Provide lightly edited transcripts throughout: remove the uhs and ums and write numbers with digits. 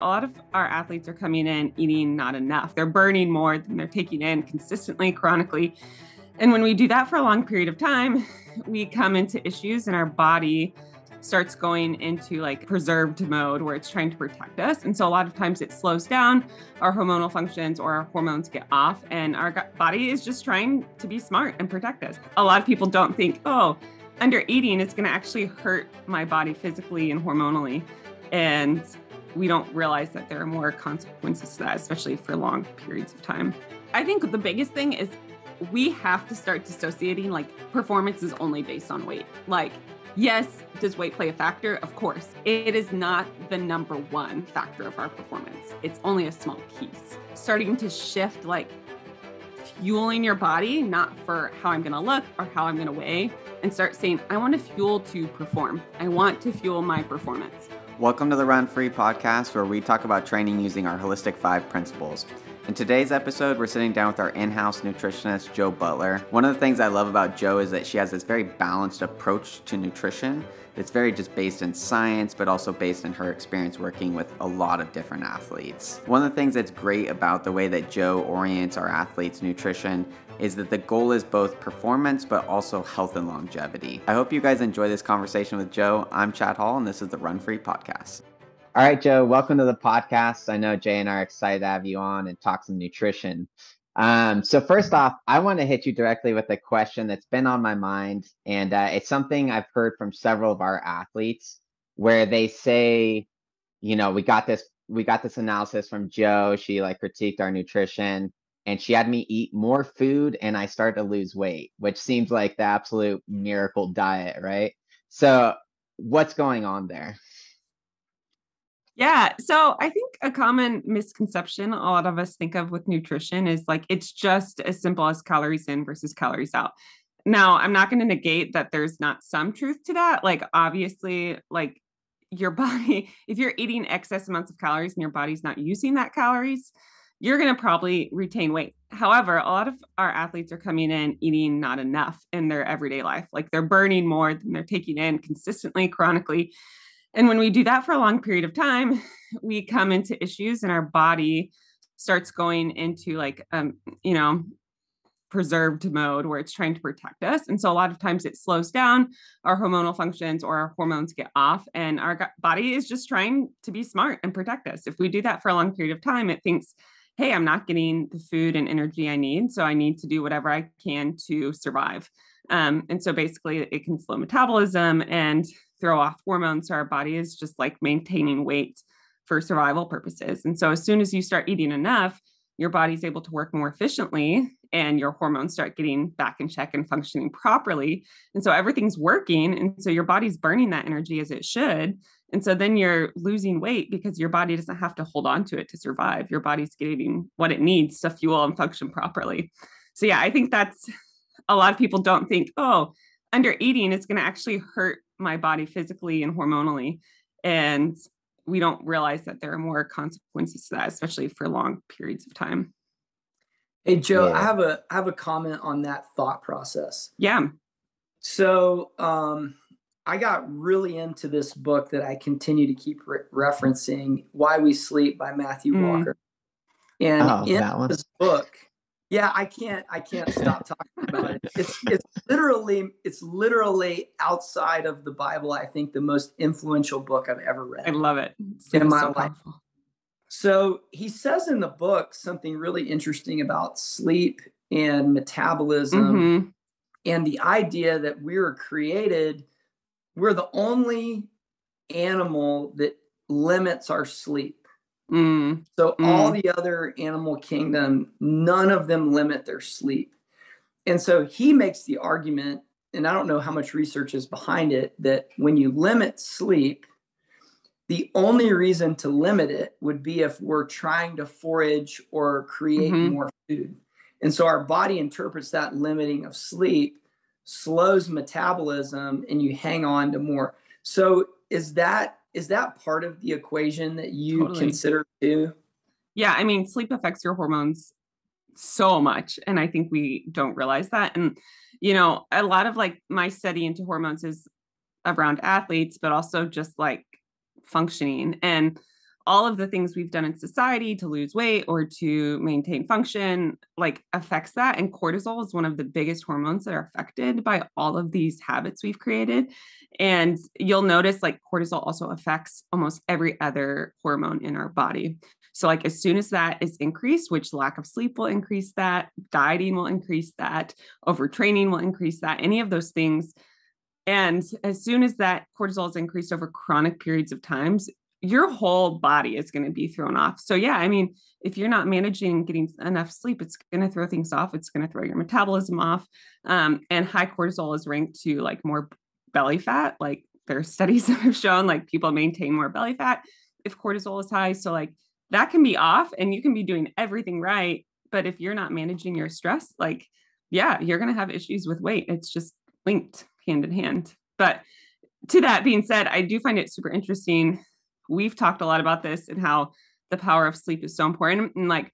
A lot of our athletes are coming in eating not enough. They're burning more than they're taking in consistently, chronically. And when we do that for a long period of time, we come into issues and our body starts going into like preserved mode where it's trying to protect us. And so a lot of times it slows down, our hormonal functions or our hormones get off, and our body is just trying to be smart and protect us. A lot of people don't think, oh, under eating is going to actually hurt my body physically and hormonally. And we don't realize that there are more consequences to that, especially for long periods of time. I think the biggest thing is we have to start dissociating, like performance is only based on weight. Like, yes, does weight play a factor? Of course. It is not the number one factor of our performance. It's only a small piece. Starting to shift, like fueling your body, not for how I'm going to look or how I'm going to weigh, and start saying, I want to fuel to perform. I want to fuel my performance. Welcome to the Run Free podcast, where we talk about training using our Holistic 5 principles. In today's episode, we're sitting down with our in-house nutritionist, Jo Butler. One of the things I love about Jo is that she has this very balanced approach to nutrition. It's very just based in science, but also based in her experience working with a lot of different athletes. One of the things that's great about the way that Jo orients our athletes' nutrition is that the goal is both performance, but also health and longevity. I hope you guys enjoy this conversation with Jo. I'm Chad Hall, and this is the Run Free podcast. All right, Jo, welcome to the podcast. I know Jay and I are excited to have you on and talk some nutrition. So first off, I want to hit you directly with a question that's been on my mind, and it's something I've heard from several of our athletes where they say, you know, we got this analysis from Jo. She critiqued our nutrition, and she had me eat more food, and I started to lose weight, which seems like the absolute miracle diet, right? So what's going on there? Yeah. So I think a common misconception a lot of us think of with nutrition is like, it's just as simple as calories in versus calories out. Now, I'm not going to negate that there's not some truth to that. Like, obviously, like your body, if you're eating excess amounts of calories and your body's not using that calories, you're going to probably retain weight. However, a lot of our athletes are coming in eating not enough in their everyday life. Like they're burning more than they're taking in consistently, chronically. And when we do that for a long period of time, we come into issues and our body starts going into preserved mode where it's trying to protect us. And so a lot of times it slows down, our hormonal functions or our hormones get off, and our body is just trying to be smart and protect us. If we do that for a long period of time, it thinks, hey, I'm not getting the food and energy I need, so I need to do whatever I can to survive. And so basically it can slow metabolism and throw off hormones. So our body is just like maintaining weight for survival purposes. And so as soon as you start eating enough, your body's able to work more efficiently and your hormones start getting back in check and functioning properly. And so everything's working. And so your body's burning that energy as it should. And so then you're losing weight because your body doesn't have to hold on to it to survive. Your body's getting what it needs to fuel and function properly. So yeah, I think that's a lot of people don't think, oh, under eating is going to actually hurt my body physically and hormonally. And we don't realize that there are more consequences to that, especially for long periods of time. Hey, Jo, yeah. I have a comment on that thought process. Yeah. So I got really into this book that I continue to keep referencing, Why We Sleep by Matthew Walker. And in this book, yeah, I can't stop talking about it. It's literally outside of the Bible, I think the most influential book I've ever read. I love it. In my life. So he says in the book something really interesting about sleep and metabolism and the idea that we're the only animal that limits our sleep. So all the other animal kingdom, none of them limit their sleep. And so he makes the argument, and I don't know how much research is behind it, that when you limit sleep, the only reason to limit it would be if we're trying to forage or create more food. And so our body interprets that limiting of sleep, slows metabolism, and you hang on to more. So is that part of the equation that you consider too? Yeah. I mean, sleep affects your hormones so much. And I think we don't realize that. And, you know, a lot of like my study into hormones is around athletes, but also just like functioning. And all of the things we've done in society to lose weight or to maintain function, like affects that. And cortisol is one of the biggest hormones that are affected by all of these habits we've created. And you'll notice like cortisol also affects almost every other hormone in our body. So like as soon as that is increased, which lack of sleep will increase that, dieting will increase that, overtraining will increase that, any of those things. And as soon as that cortisol is increased over chronic periods of times, your whole body is going to be thrown off. So yeah, I mean, if you're not managing getting enough sleep, it's going to throw things off. It's going to throw your metabolism off. And high cortisol is ranked to like more belly fat. Like there are studies that have shown like people maintain more belly fat if cortisol is high. So like that can be off and you can be doing everything right. But if you're not managing your stress, like, yeah, you're going to have issues with weight. It's just linked hand in hand. But to that being said, I do find it super interesting. We've talked a lot about this and how the power of sleep is so important. And like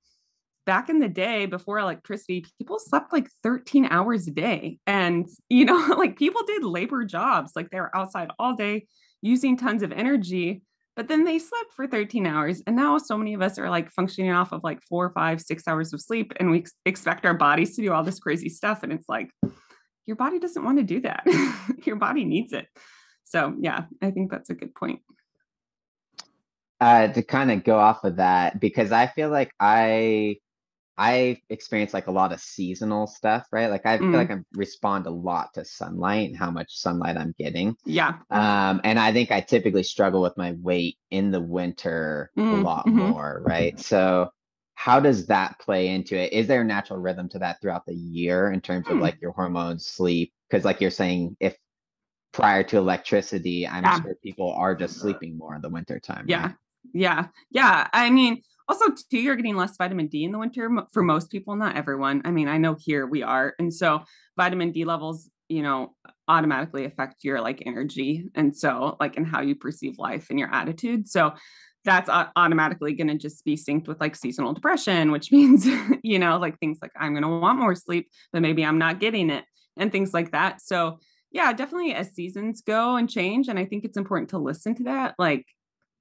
back in the day before electricity, people slept like 13 hours a day. And, you know, like people did labor jobs, like they were outside all day using tons of energy, but then they slept for 13 hours. And now so many of us are like functioning off of like 4, 5, 6 hours of sleep. And we expect our bodies to do all this crazy stuff. And it's like, your body doesn't want to do that. Your body needs it. So yeah, I think that's a good point. To kind of go off of that, because I feel like I experience like a lot of seasonal stuff, right? Like I feel like I respond a lot to sunlight and how much sunlight I'm getting. Yeah. And I think I typically struggle with my weight in the winter a lot more, right? So how does that play into it? Is there a natural rhythm to that throughout the year in terms of like your hormones, sleep? Because like you're saying, if prior to electricity, I'm sure people are just sleeping more in the winter time. Yeah. Right? Yeah. I mean, also too, you're getting less vitamin D in the winter for most people, not everyone. I mean, I know here we are. And so vitamin D levels, you know, automatically affect your like energy. And so like in how you perceive life and your attitude. So that's automatically going to just be synced with like seasonal depression, which means, you know, like things like I'm going to want more sleep, but maybe I'm not getting it and things like that. So yeah, definitely as seasons go and change. And I think it's important to listen to that. Like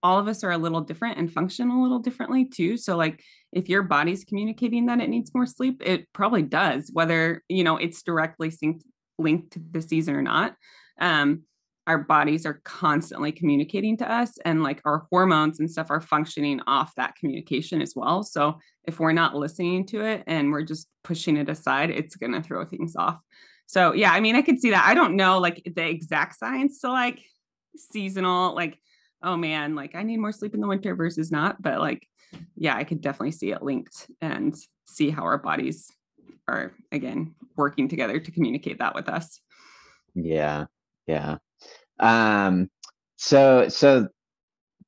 all of us are a little different and function a little differently too. So like if your body's communicating that it needs more sleep, it probably does, whether, you know, it's directly linked to the season or not. Our bodies are constantly communicating to us and like our hormones and stuff are functioning off that communication as well. So if we're not listening to it and we're just pushing it aside, it's going to throw things off. So yeah, I mean, I could see that. I don't know like the exact science to like seasonal, like, oh man, like I need more sleep in the winter versus not, but like, yeah, I could definitely see it linked and see how our bodies are again, working together to communicate that with us. Yeah. Yeah. So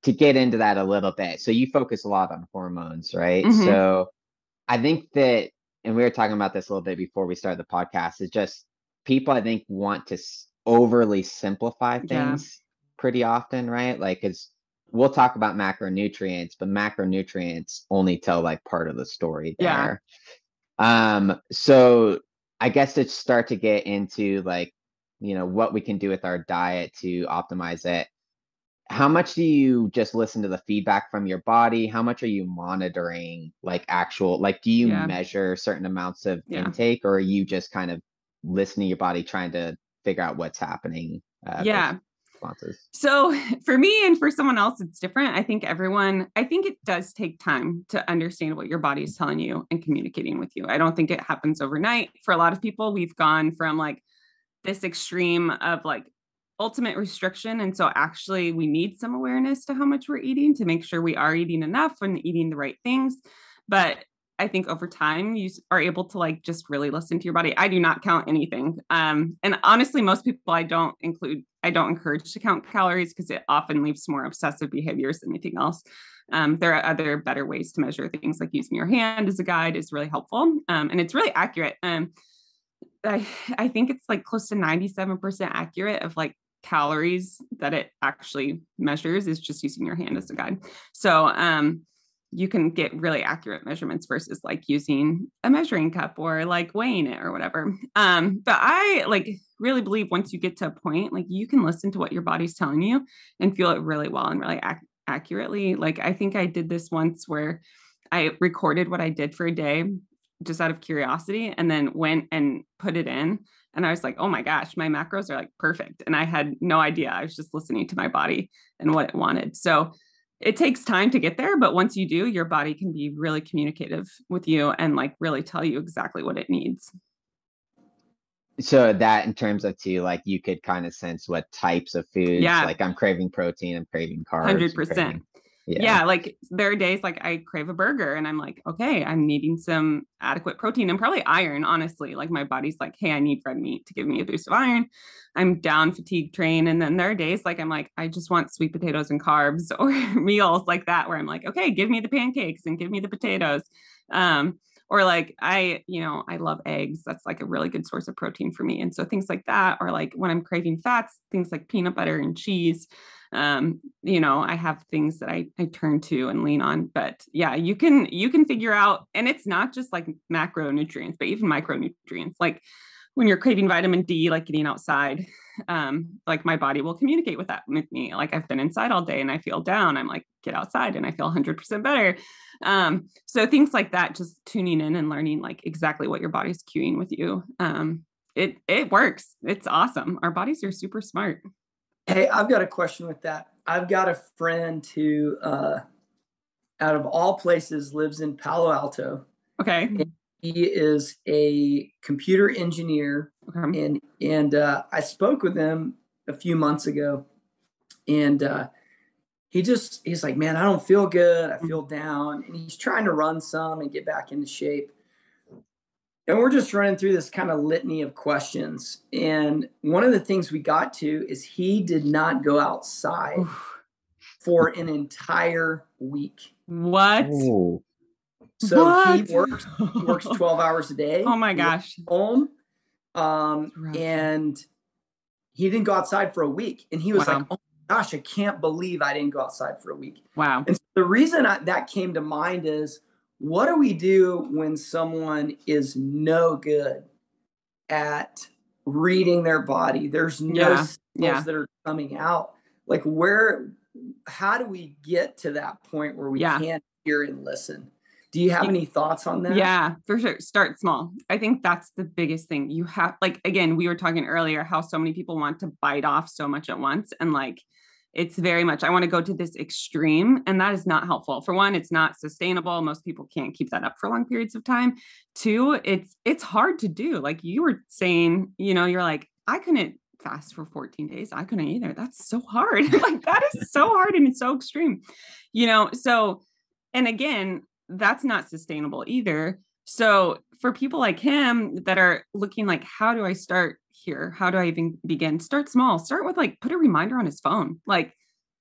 to get into that a little bit, so you focus a lot on hormones, right? So I think that, and we were talking about this a little bit before we started the podcast, is just people, I think, want to overly simplify things pretty often, right? Like, it's, we'll talk about macronutrients, but macronutrients only tell like part of the story there. So I guess to start to get into like, you know, what we can do with our diet to optimize it. How much do you just listen to the feedback from your body? How much are you monitoring like actual, like, do you measure certain amounts of intake, or are you just kind of listening to your body, trying to figure out what's happening? Responses. So for me and for someone else, it's different. I think it does take time to understand what your body is telling you and communicating with you. I don't think it happens overnight. For a lot of people, we've gone from like this extreme of like ultimate restriction. And so actually we need some awareness to how much we're eating to make sure we are eating enough and eating the right things. But I think over time you are able to like just really listen to your body. I do not count anything. And honestly, most people I don't encourage to count calories because it often leads to more obsessive behaviors than anything else. There are other better ways to measure things, like using your hand as a guide is really helpful. And it's really accurate. I think it's like close to 97% accurate of like calories that it actually measures is just using your hand as a guide. So you can get really accurate measurements versus like using a measuring cup or like weighing it or whatever. But I like really believe once you get to a point, like you can listen to what your body's telling you and feel it really well and really accurately. Like, I think I did this once where I recorded what I did for a day just out of curiosity, and then went and put it in. And I was like, oh my gosh, my macros are like perfect. And I had no idea. I was just listening to my body and what it wanted. So it takes time to get there, but once you do, your body can be really communicative with you and like really tell you exactly what it needs. So that in terms of too, like you could kind of sense what types of foods, Yeah, like I'm craving protein, I'm craving carbs, I'm 100%. craving, yeah. Yeah, like there are days like I crave a burger and I'm like, okay, I'm needing some adequate protein and probably iron, honestly. Like my body's like, hey, I need red meat to give me a boost of iron. I'm down fatigue train. And then there are days like I'm like, I just want sweet potatoes and carbs, or meals like that where I'm like, okay, give me the pancakes and give me the potatoes. Or like I love eggs. That's like a really good source of protein for me. And so things like that, or like when I'm craving fats, things like peanut butter and cheese. I have things that I turn to and lean on. But yeah, you can figure out, and it's not just like macronutrients, but even micronutrients. Like when you're craving vitamin D, like getting outside, like my body will communicate with me. Like I've been inside all day and I feel down. I'm like, get outside and I feel 100% better. So things like that, just tuning in and learning like exactly what your body's cueing with you. It works. It's awesome. Our bodies are super smart. Hey, I've got a question with that. I've got a friend who, out of all places, lives in Palo Alto. Okay. And he is a computer engineer. Okay. And I spoke with him a few months ago, and he's like, man, I don't feel good. I feel down. And he's trying to run some and get back into shape. And we're just running through this kind of litany of questions. And one of the things we got to is he did not go outside for an entire week. What? Ooh. So what? he works 12 hours a day. Oh my gosh. Home. And he didn't go outside for a week. And he was like, oh my gosh, I can't believe I didn't go outside for a week. Wow. And so the reason that came to mind is, what do we do when someone is no good at reading their body? There's no signals that are coming out. Like how do we get to that point where we can't hear and listen? Do you have any thoughts on that? Yeah, for sure. Start small. I think that's the biggest thing. You have, like, again, we were talking earlier how so many people want to bite off so much at once. And like, it's very much, I want to go to this extreme, and that is not helpful. For one, it's not sustainable. Most people can't keep that up for long periods of time. Two, it's hard to do. Like you were saying, you're like, I couldn't fast for 14 days. I couldn't either. That's so hard. Like that is so hard and it's so extreme, so, and again, that's not sustainable either. So for people like him that are looking like, how do I start here? How do I even begin? Start small. Start with like, put a reminder on his phone. Like,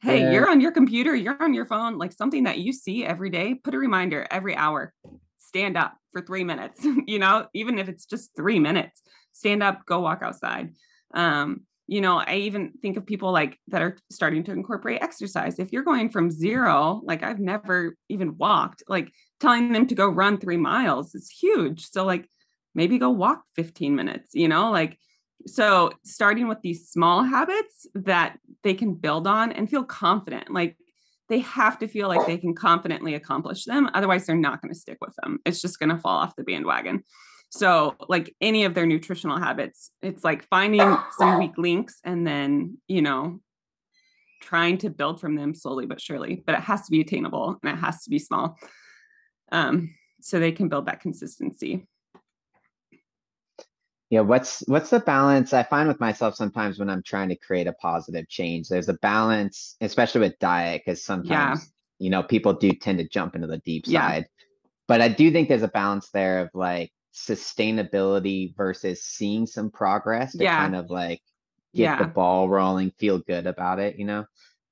hey, you're on your computer, you're on your phone, like something that you see every day, put a reminder every hour, stand up for 3 minutes, even if it's just 3 minutes, stand up, go walk outside. I even think of people like that are starting to incorporate exercise. If you're going from zero, like I've never even walked, like telling them to go run 3 miles is huge. So like maybe go walk 15 minutes, so starting with these small habits that they can build on and feel confident, like they have to feel like they can confidently accomplish them. Otherwise they're not going to stick with them. It's just going to fall off the bandwagon. So like any of their nutritional habits, it's like finding some weak links and then, trying to build from them slowly but surely, but it has to be attainable and it has to be small. So they can build that consistency. Yeah, what's the balance I find with myself sometimes when I'm trying to create a positive change? There's a balance, especially with diet, because sometimes, people do tend to jump into the deep side. But I do think there's a balance there of like sustainability versus seeing some progress to kind of like get the ball rolling, feel good about it,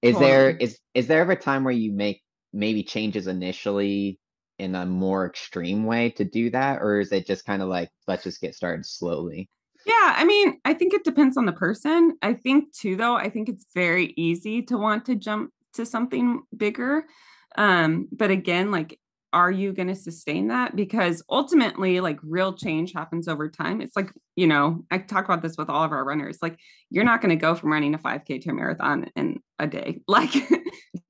Is there ever a time where you make maybe changes initially in a more extreme way to do that? Or is it just kind of like, let's just get started slowly? Yeah, I mean, I think it depends on the person. I think too, though, I think it's very easy to want to jump to something bigger. But again, like are you going to sustain that? Because ultimately, like, real change happens over time. It's like, I talk about this with all of our runners. Like, you're not going to go from running a 5K to a marathon in a day. Like, if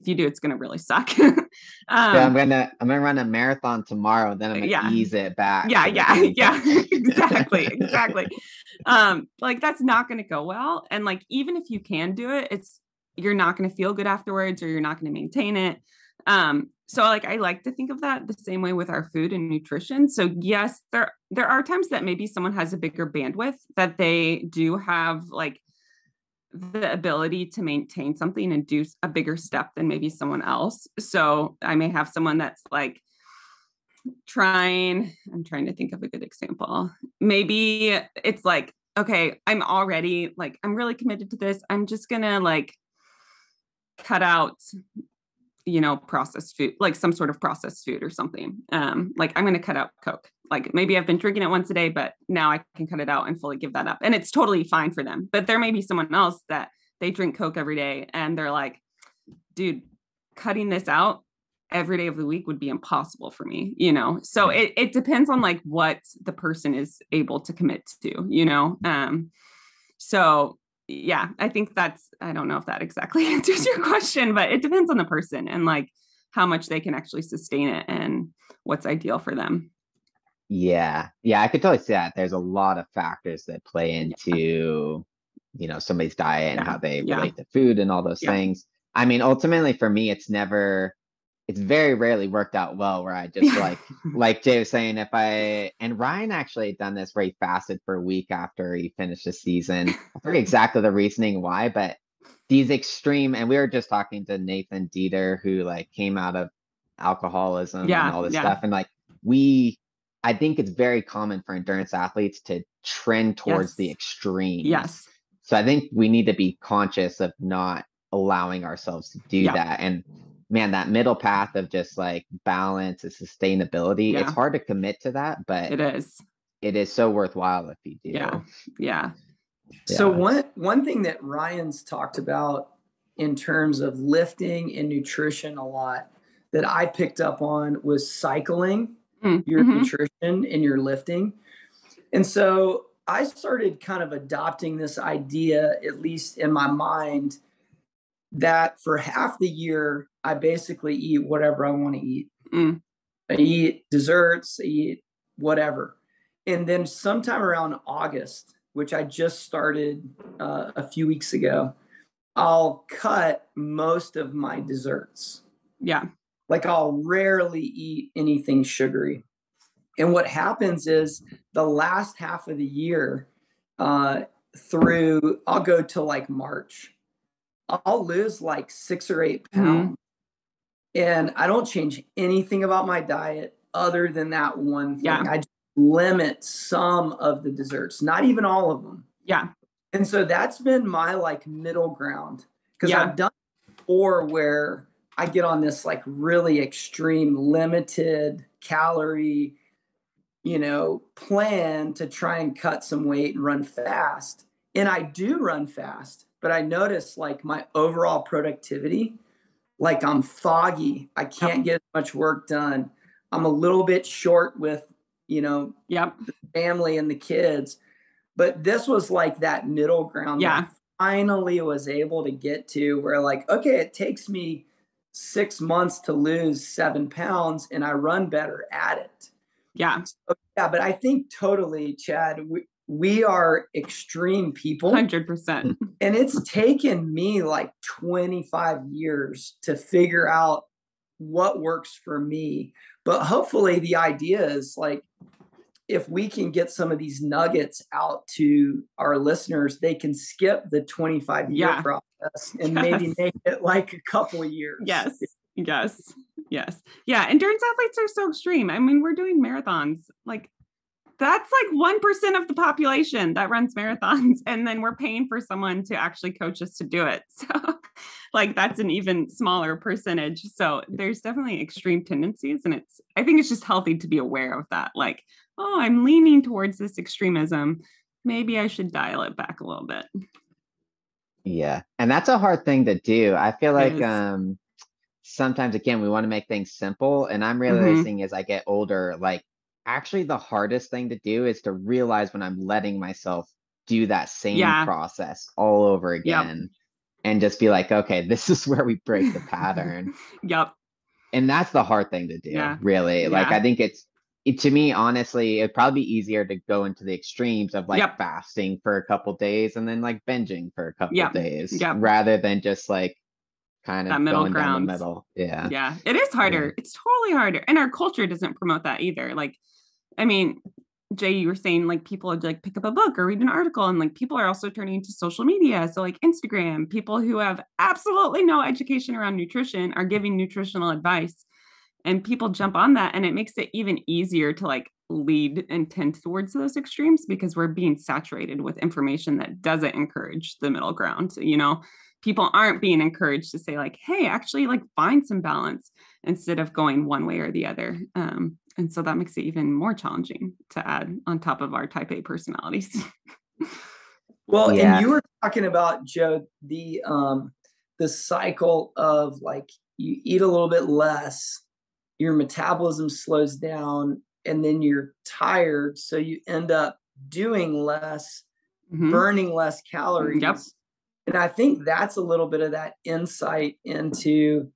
you do, it's going to really suck. I'm gonna run a marathon tomorrow, then I'm gonna ease it back. Yeah. Exactly. Like, that's not going to go well. And like, even if you can do it, you're not going to feel good afterwards, or you're not going to maintain it. So like, I like to think of that the same way with our food and nutrition. So yes, there are times that maybe someone has a bigger bandwidth, that they do have like the ability to maintain something and do a bigger step than maybe someone else. So I may have someone that's like I'm trying to think of a good example. Maybe it's like, okay, I'm really committed to this. I'm just gonna like cut out, processed food, like some sort of processed food or something. Like, I'm going to cut out Coke. Like, maybe I've been drinking it once a day, but now I can cut it out and fully give that up. And it's totally fine for them. But there may be someone else that they drink Coke every day, and they're like, dude, cutting this out every day of the week would be impossible for me, So it depends on like what the person is able to commit to, so yeah, I think I don't know if that exactly answers your question, but it depends on the person and like how much they can actually sustain it and what's ideal for them. Yeah. I could totally see that. There's a lot of factors that play into, somebody's diet and how they relate to food and all those things. I mean, ultimately for me, it's very rarely worked out well, where I just like Jay was saying, and Ryan actually done this where he fasted for a week after he finished the season. I forget exactly the reasoning why, but these extreme, and we were just talking to Nathan Dieter, who like came out of alcoholism and all this stuff. And like, I think it's very common for endurance athletes to trend towards the extremes. Yes. So I think we need to be conscious of not allowing ourselves to do that. And man, that middle path of just like balance and sustainability, it's hard to commit to that, but it is so worthwhile if you do. Yeah. So one thing that Ryan's talked about in terms of lifting and nutrition a lot that I picked up on was cycling your nutrition and your lifting. And so I started kind of adopting this idea, at least in my mind, that for half the year, I basically eat whatever I want to eat. I eat desserts, I eat whatever. And then sometime around August, which I just started a few weeks ago, I'll cut most of my desserts. Yeah. Like, I'll rarely eat anything sugary. And what happens is the last half of the year I'll go to like March. I'll lose like 6 or 8 pounds. And I don't change anything about my diet other than that one thing. I just limit some of the desserts, not even all of them. Yeah. And so that's been my like middle ground, because I've done it before where I get on this like really extreme limited calorie, plan to try and cut some weight and run fast. And I do run fast, but I notice like my overall productivity, like I'm foggy. I can't get much work done. I'm a little bit short with, the family and the kids. But this was like that middle ground that I finally was able to get to, where like, okay, it takes me 6 months to lose 7 pounds and I run better at it. Yeah. So, but I think totally, Chad, we are extreme people. 100%. And it's taken me like 25 years to figure out what works for me. But hopefully the idea is like, if we can get some of these nuggets out to our listeners, they can skip the 25-year process and maybe make it like a couple of years. Yes. Yeah. Endurance athletes are so extreme. I mean, we're doing marathons. Like, that's like 1% of the population that runs marathons. And then we're paying for someone to actually coach us to do it. So like, that's an even smaller percentage. So there's definitely extreme tendencies. And I think it's just healthy to be aware of that. Like, oh, I'm leaning towards this extremism. Maybe I should dial it back a little bit. Yeah. And that's a hard thing to do. I feel like, sometimes, again, we want to make things simple. And I'm realizing as I get older, like actually the hardest thing to do is to realize when I'm letting myself do that same Yeah. process all over Yep. again and just be like, okay, this is where we break the pattern. Yep. And that's the hard thing to do, Yeah. really. Like, Yeah. I think to me, honestly, it'd probably be easier to go into the extremes of like Yep. fasting for a couple days and then like binging for a couple Yep. days Yep. rather than just like kind That of middle going down the ground. middle. Yeah. Yeah. It is harder. Yeah. It's totally harder. And our culture doesn't promote that either. Like, I mean, Jay, you were saying like people would like pick up a book or read an article, and like people are also turning to social media. So like Instagram, people who have absolutely no education around nutrition are giving nutritional advice, and people jump on that, and it makes it even easier to like lead and tend towards those extremes because we're being saturated with information that doesn't encourage the middle ground. People aren't being encouraged to say like, hey, actually like find some balance instead of going one way or the other. And so that makes it even more challenging to add on top of our type A personalities. Well, and Yeah. you were talking about, Joe, the cycle of like you eat a little bit less, your metabolism slows down, and then you're tired, so you end up doing less, burning less calories. Yep. And I think that's a little bit of that insight into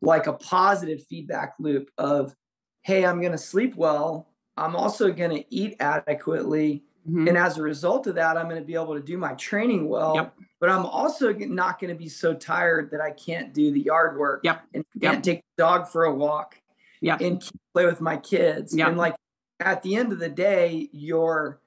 like a positive feedback loop of, hey, I'm going to sleep well. I'm also going to eat adequately. And as a result of that, I'm going to be able to do my training well. Yep. But I'm also not going to be so tired that I can't do the yard work. Yep. And can't take the dog for a walk. Yep. And play with my kids. Yep. And like at the end of the day, your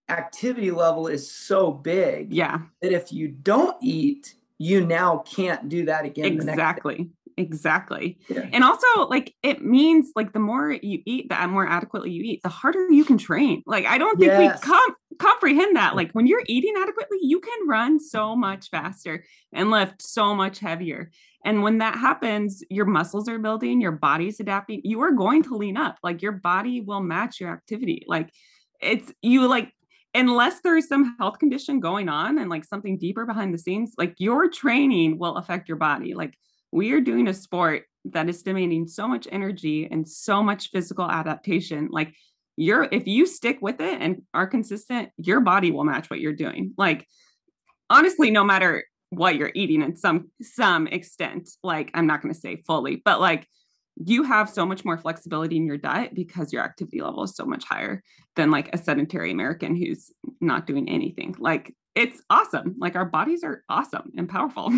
activity level is so big that if you don't eat, you now can't do that again. Exactly. Exactly. Yeah. And also like it means like the more you eat, the more adequately you eat, the harder you can train. Like I don't think we comprehend that. Like when you're eating adequately, you can run so much faster and lift so much heavier. And when that happens, your muscles are building, your body's adapting, you are going to lean up. Like your body will match your activity. Like it's you like unless there is some health condition going on and like something deeper behind the scenes, like your training will affect your body. Like we are doing a sport that is demanding so much energy and so much physical adaptation. Like if you stick with it and are consistent, your body will match what you're doing. Like honestly, no matter what you're eating in some extent, like I'm not going to say fully, but like you have so much more flexibility in your diet because your activity level is so much higher than like a sedentary American who's not doing anything. Like it's awesome. Like our bodies are awesome and powerful.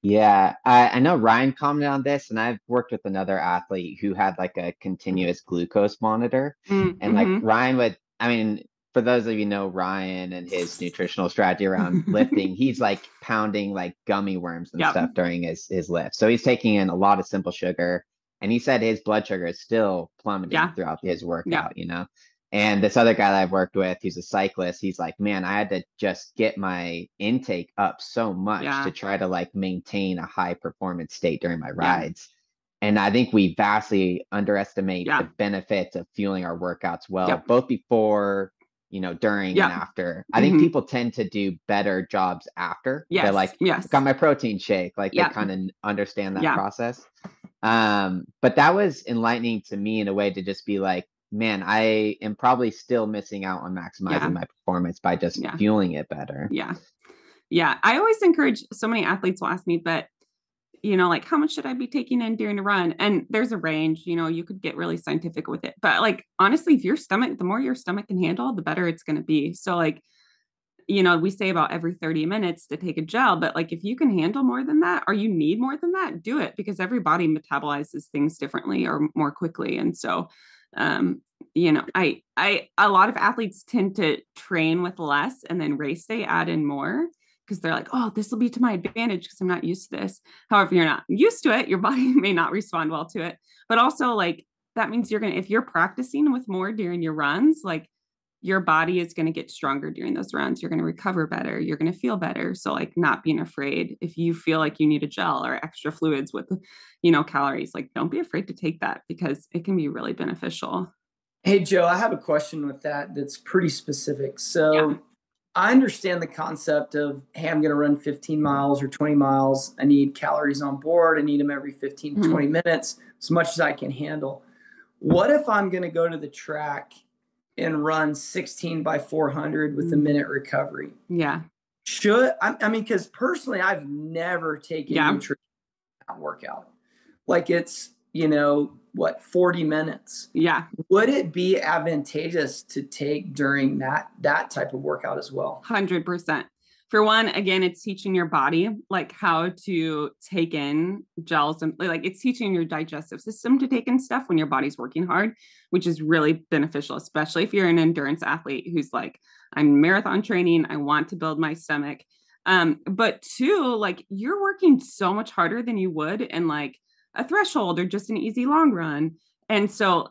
Yeah, I know Ryan commented on this, and I've worked with another athlete who had like a continuous glucose monitor. And like Ryan I mean, for those of you know Ryan and his nutritional strategy around lifting, he's like pounding like gummy worms and stuff during his lift. So he's taking in a lot of simple sugar, and he said his blood sugar is still plummeting throughout his workout, And this other guy that I've worked with, he's a cyclist. He's like, man, I had to just get my intake up so much to try to like maintain a high performance state during my rides. And I think we vastly underestimate the benefits of fueling our workouts well, both before, during and after. I think people tend to do better jobs after. They're like, got my protein shake. Like they kind of understand that process. But that was enlightening to me in a way to just be like, man, I am probably still missing out on maximizing my performance by just fueling it better. Yeah. Yeah. I always encourage, so many athletes will ask me, but like how much should I be taking in during a run? And there's a range, you could get really scientific with it, but like, honestly, if the more your stomach can handle, the better it's going to be. So like, we say about every 30 minutes to take a gel, but like, if you can handle more than that, or you need more than that, do it, because every body metabolizes things differently or more quickly. And so, a lot of athletes tend to train with less and then race day add in more because they're like, oh, this will be to my advantage because I'm not used to this. However, you're not used to it, your body may not respond well to it. But also like that means if you're practicing with more during your runs, like your body is going to get stronger during those runs. You're going to recover better. You're going to feel better. So like not being afraid if you feel like you need a gel or extra fluids with, calories, like don't be afraid to take that because it can be really beneficial. Hey, Joe, I have a question with that that's pretty specific. So I understand the concept of, hey, I'm going to run 15 miles or 20 miles. I need calories on board. I need them every 15 to 20 minutes, as much as I can handle. What if I'm going to go to the track and run 16 by 400 with a minute recovery? Yeah. I mean, because personally, I've never taken nutrition workout. Like it's, 40 minutes. Yeah. Would it be advantageous to take during that type of workout as well? 100%. For one, again, it's teaching your body like how to take in gels, and like it's teaching your digestive system to take in stuff when your body's working hard, which is really beneficial, especially if you're an endurance athlete who's like, I'm marathon training, I want to build my stomach. But two, like you're working so much harder than you would in like a threshold or just an easy long run. And so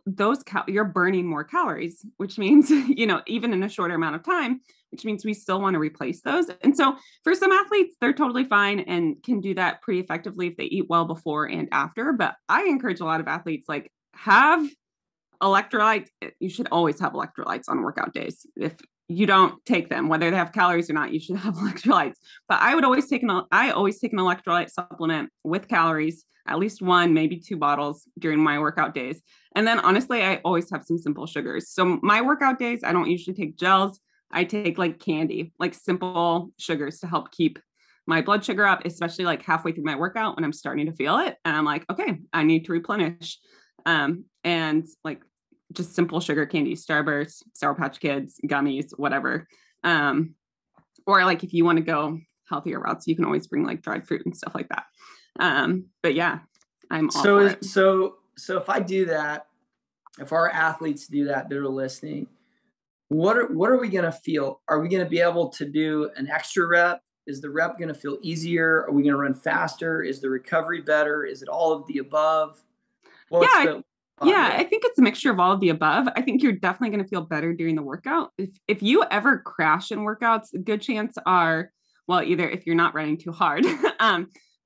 you're burning more calories, which means, even in a shorter amount of time, which means we still want to replace those. And so for some athletes, they're totally fine and can do that pretty effectively if they eat well before and after. But I encourage a lot of athletes, like have electrolytes. You should always have electrolytes on workout days. If you don't take them, whether they have calories or not, you should have electrolytes. But I always take an electrolyte supplement with calories, at least one, maybe 2 bottles during my workout days. And then honestly, I always have some simple sugars. So my workout days, I don't usually take gels. I take like candy, like simple sugars to help keep my blood sugar up, especially like halfway through my workout when I'm starting to feel it. And I'm like, okay, I need to replenish. And like just simple sugar candy, Starburst, Sour Patch Kids, gummies, whatever. Or like if you want to go healthier routes, you can always bring like dried fruit and stuff like that. But yeah, I'm all for it. So if I do that, if our athletes do that, they're listening, what are we going to feel? Are we going to be able to do an extra rep? Is the rep going to feel easier? Are we going to run faster? Is the recovery better? Is it all of the above? I think it's a mixture of all of the above. I think you're definitely going to feel better during the workout. If you ever crash in workouts, a good chance are, well, either if you're not running too hard,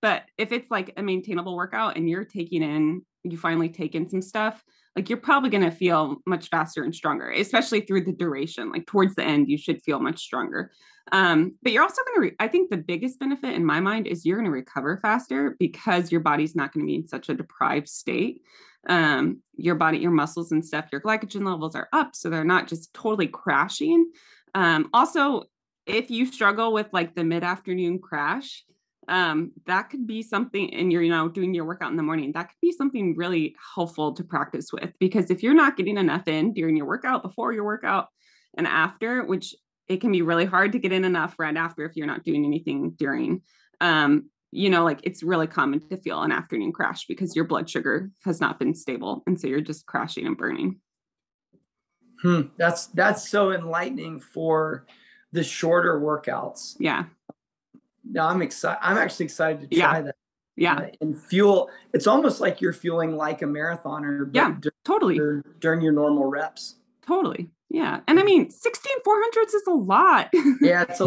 but if it's like a maintainable workout and you finally take in some stuff, like you're probably going to feel much faster and stronger, especially through the duration. Like towards the end, you should feel much stronger. But you're also going to, I think the biggest benefit in my mind is you're going to recover faster because your body's not going to be in such a deprived state. Your body, your muscles and stuff, your glycogen levels are up. So they're not just totally crashing. Also, if you struggle with like the mid-afternoon crash, that could be something, and you're, doing your workout in the morning, that could be something really helpful to practice with, because if you're not getting enough in during your workout, before your workout and after, which it can be really hard to get in enough right after if you're not doing anything during, like it's really common to feel an afternoon crash because your blood sugar has not been stable. And so you're just crashing and burning. That's so enlightening for the shorter workouts. Yeah. No, I'm excited. I'm actually excited to try that. Yeah. And fuel. It's almost like you're fueling like a marathoner. Totally. During your normal reps. Totally. Yeah. And I mean, 16,400s is a lot. Yeah. It's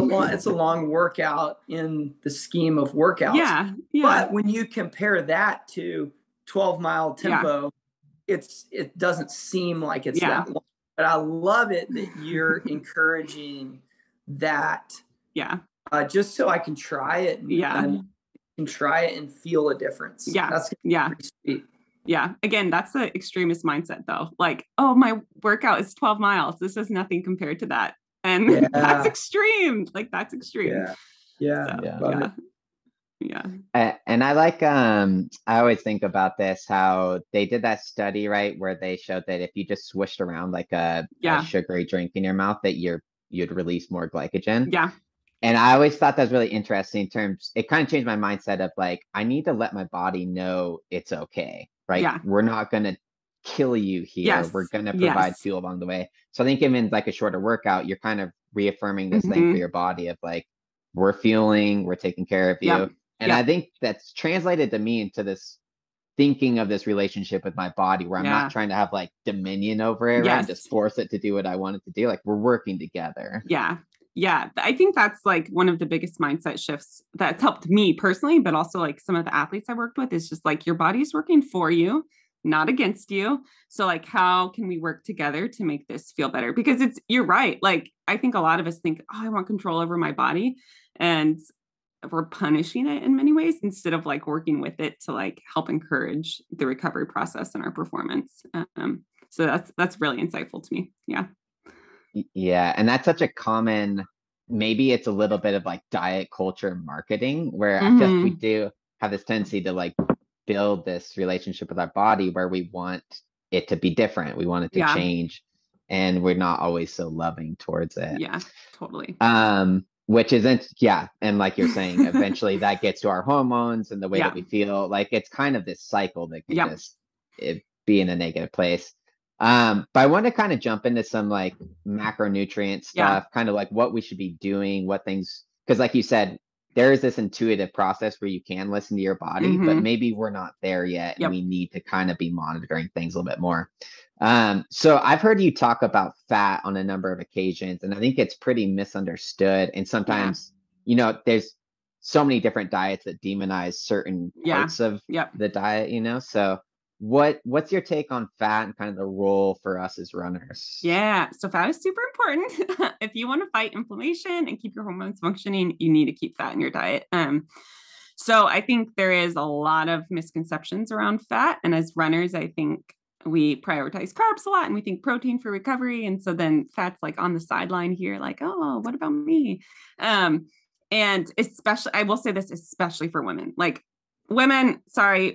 a long workout in the scheme of workouts. Yeah. But when you compare that to 12-mile tempo, it doesn't seem like it's that long. But I love it that you're encouraging that. Yeah. Just so I can try it. And try it and feel a difference. Yeah. That's pretty sweet. Yeah. Again, that's the extremist mindset though. Like, oh, my workout is 12 miles. This is nothing compared to that. And that's extreme. Like that's extreme. Yeah. And I like, I always think about this, how they did that study, right, where they showed that if you just swished around like a sugary drink in your mouth, that you'd release more glycogen. Yeah. And I always thought that was really interesting in terms, it kind of changed my mindset of like, I need to let my body know it's okay, right? Yeah. We're not going to kill you here. Yes. We're going to provide fuel along the way. So I think even like a shorter workout, you're kind of reaffirming this thing for your body of like, we're fueling, we're taking care of you. Yep. And I think that's translated to me into this thinking of this relationship with my body where I'm not trying to have like dominion over it, right? And just force it to do what I want it to do. Like we're working together. Yeah. Yeah. I think that's like one of the biggest mindset shifts that's helped me personally, but also like some of the athletes I worked with is just like your body's working for you, not against you. So like, how can we work together to make this feel better? Because you're right. Like, I think a lot of us think, oh, I want control over my body. And we're punishing it in many ways instead of like working with it to like help encourage the recovery process and our performance. So that's really insightful to me. Yeah. Yeah. And that's such a common, maybe it's a little bit of like diet culture marketing, where I feel like we do have this tendency to like build this relationship with our body where we want it to be different. We want it to change, and we're not always so loving towards it. Yeah, totally. Which isn't, and like you're saying, eventually that gets to our hormones and the way that we feel. Like, it's kind of this cycle that can just be in a negative place. But I want to kind of jump into some like macronutrient stuff, kind of like what we should be doing, what things, because like you said, there is this intuitive process where you can listen to your body, but maybe we're not there yet, and we need to kind of be monitoring things a little bit more. So I've heard you talk about fat on a number of occasions, and I think it's pretty misunderstood. And sometimes, there's so many different diets that demonize certain parts of the diet, so what's your take on fat and kind of the role for us as runners? Yeah. So fat is super important. If you want to fight inflammation and keep your hormones functioning, you need to keep fat in your diet. So I think there is a lot of misconceptions around fat. And as runners, I think we prioritize carbs a lot and we think protein for recovery. And so then fat's like on the sideline here, like, oh, what about me? And especially, I will say this, especially for women, like women,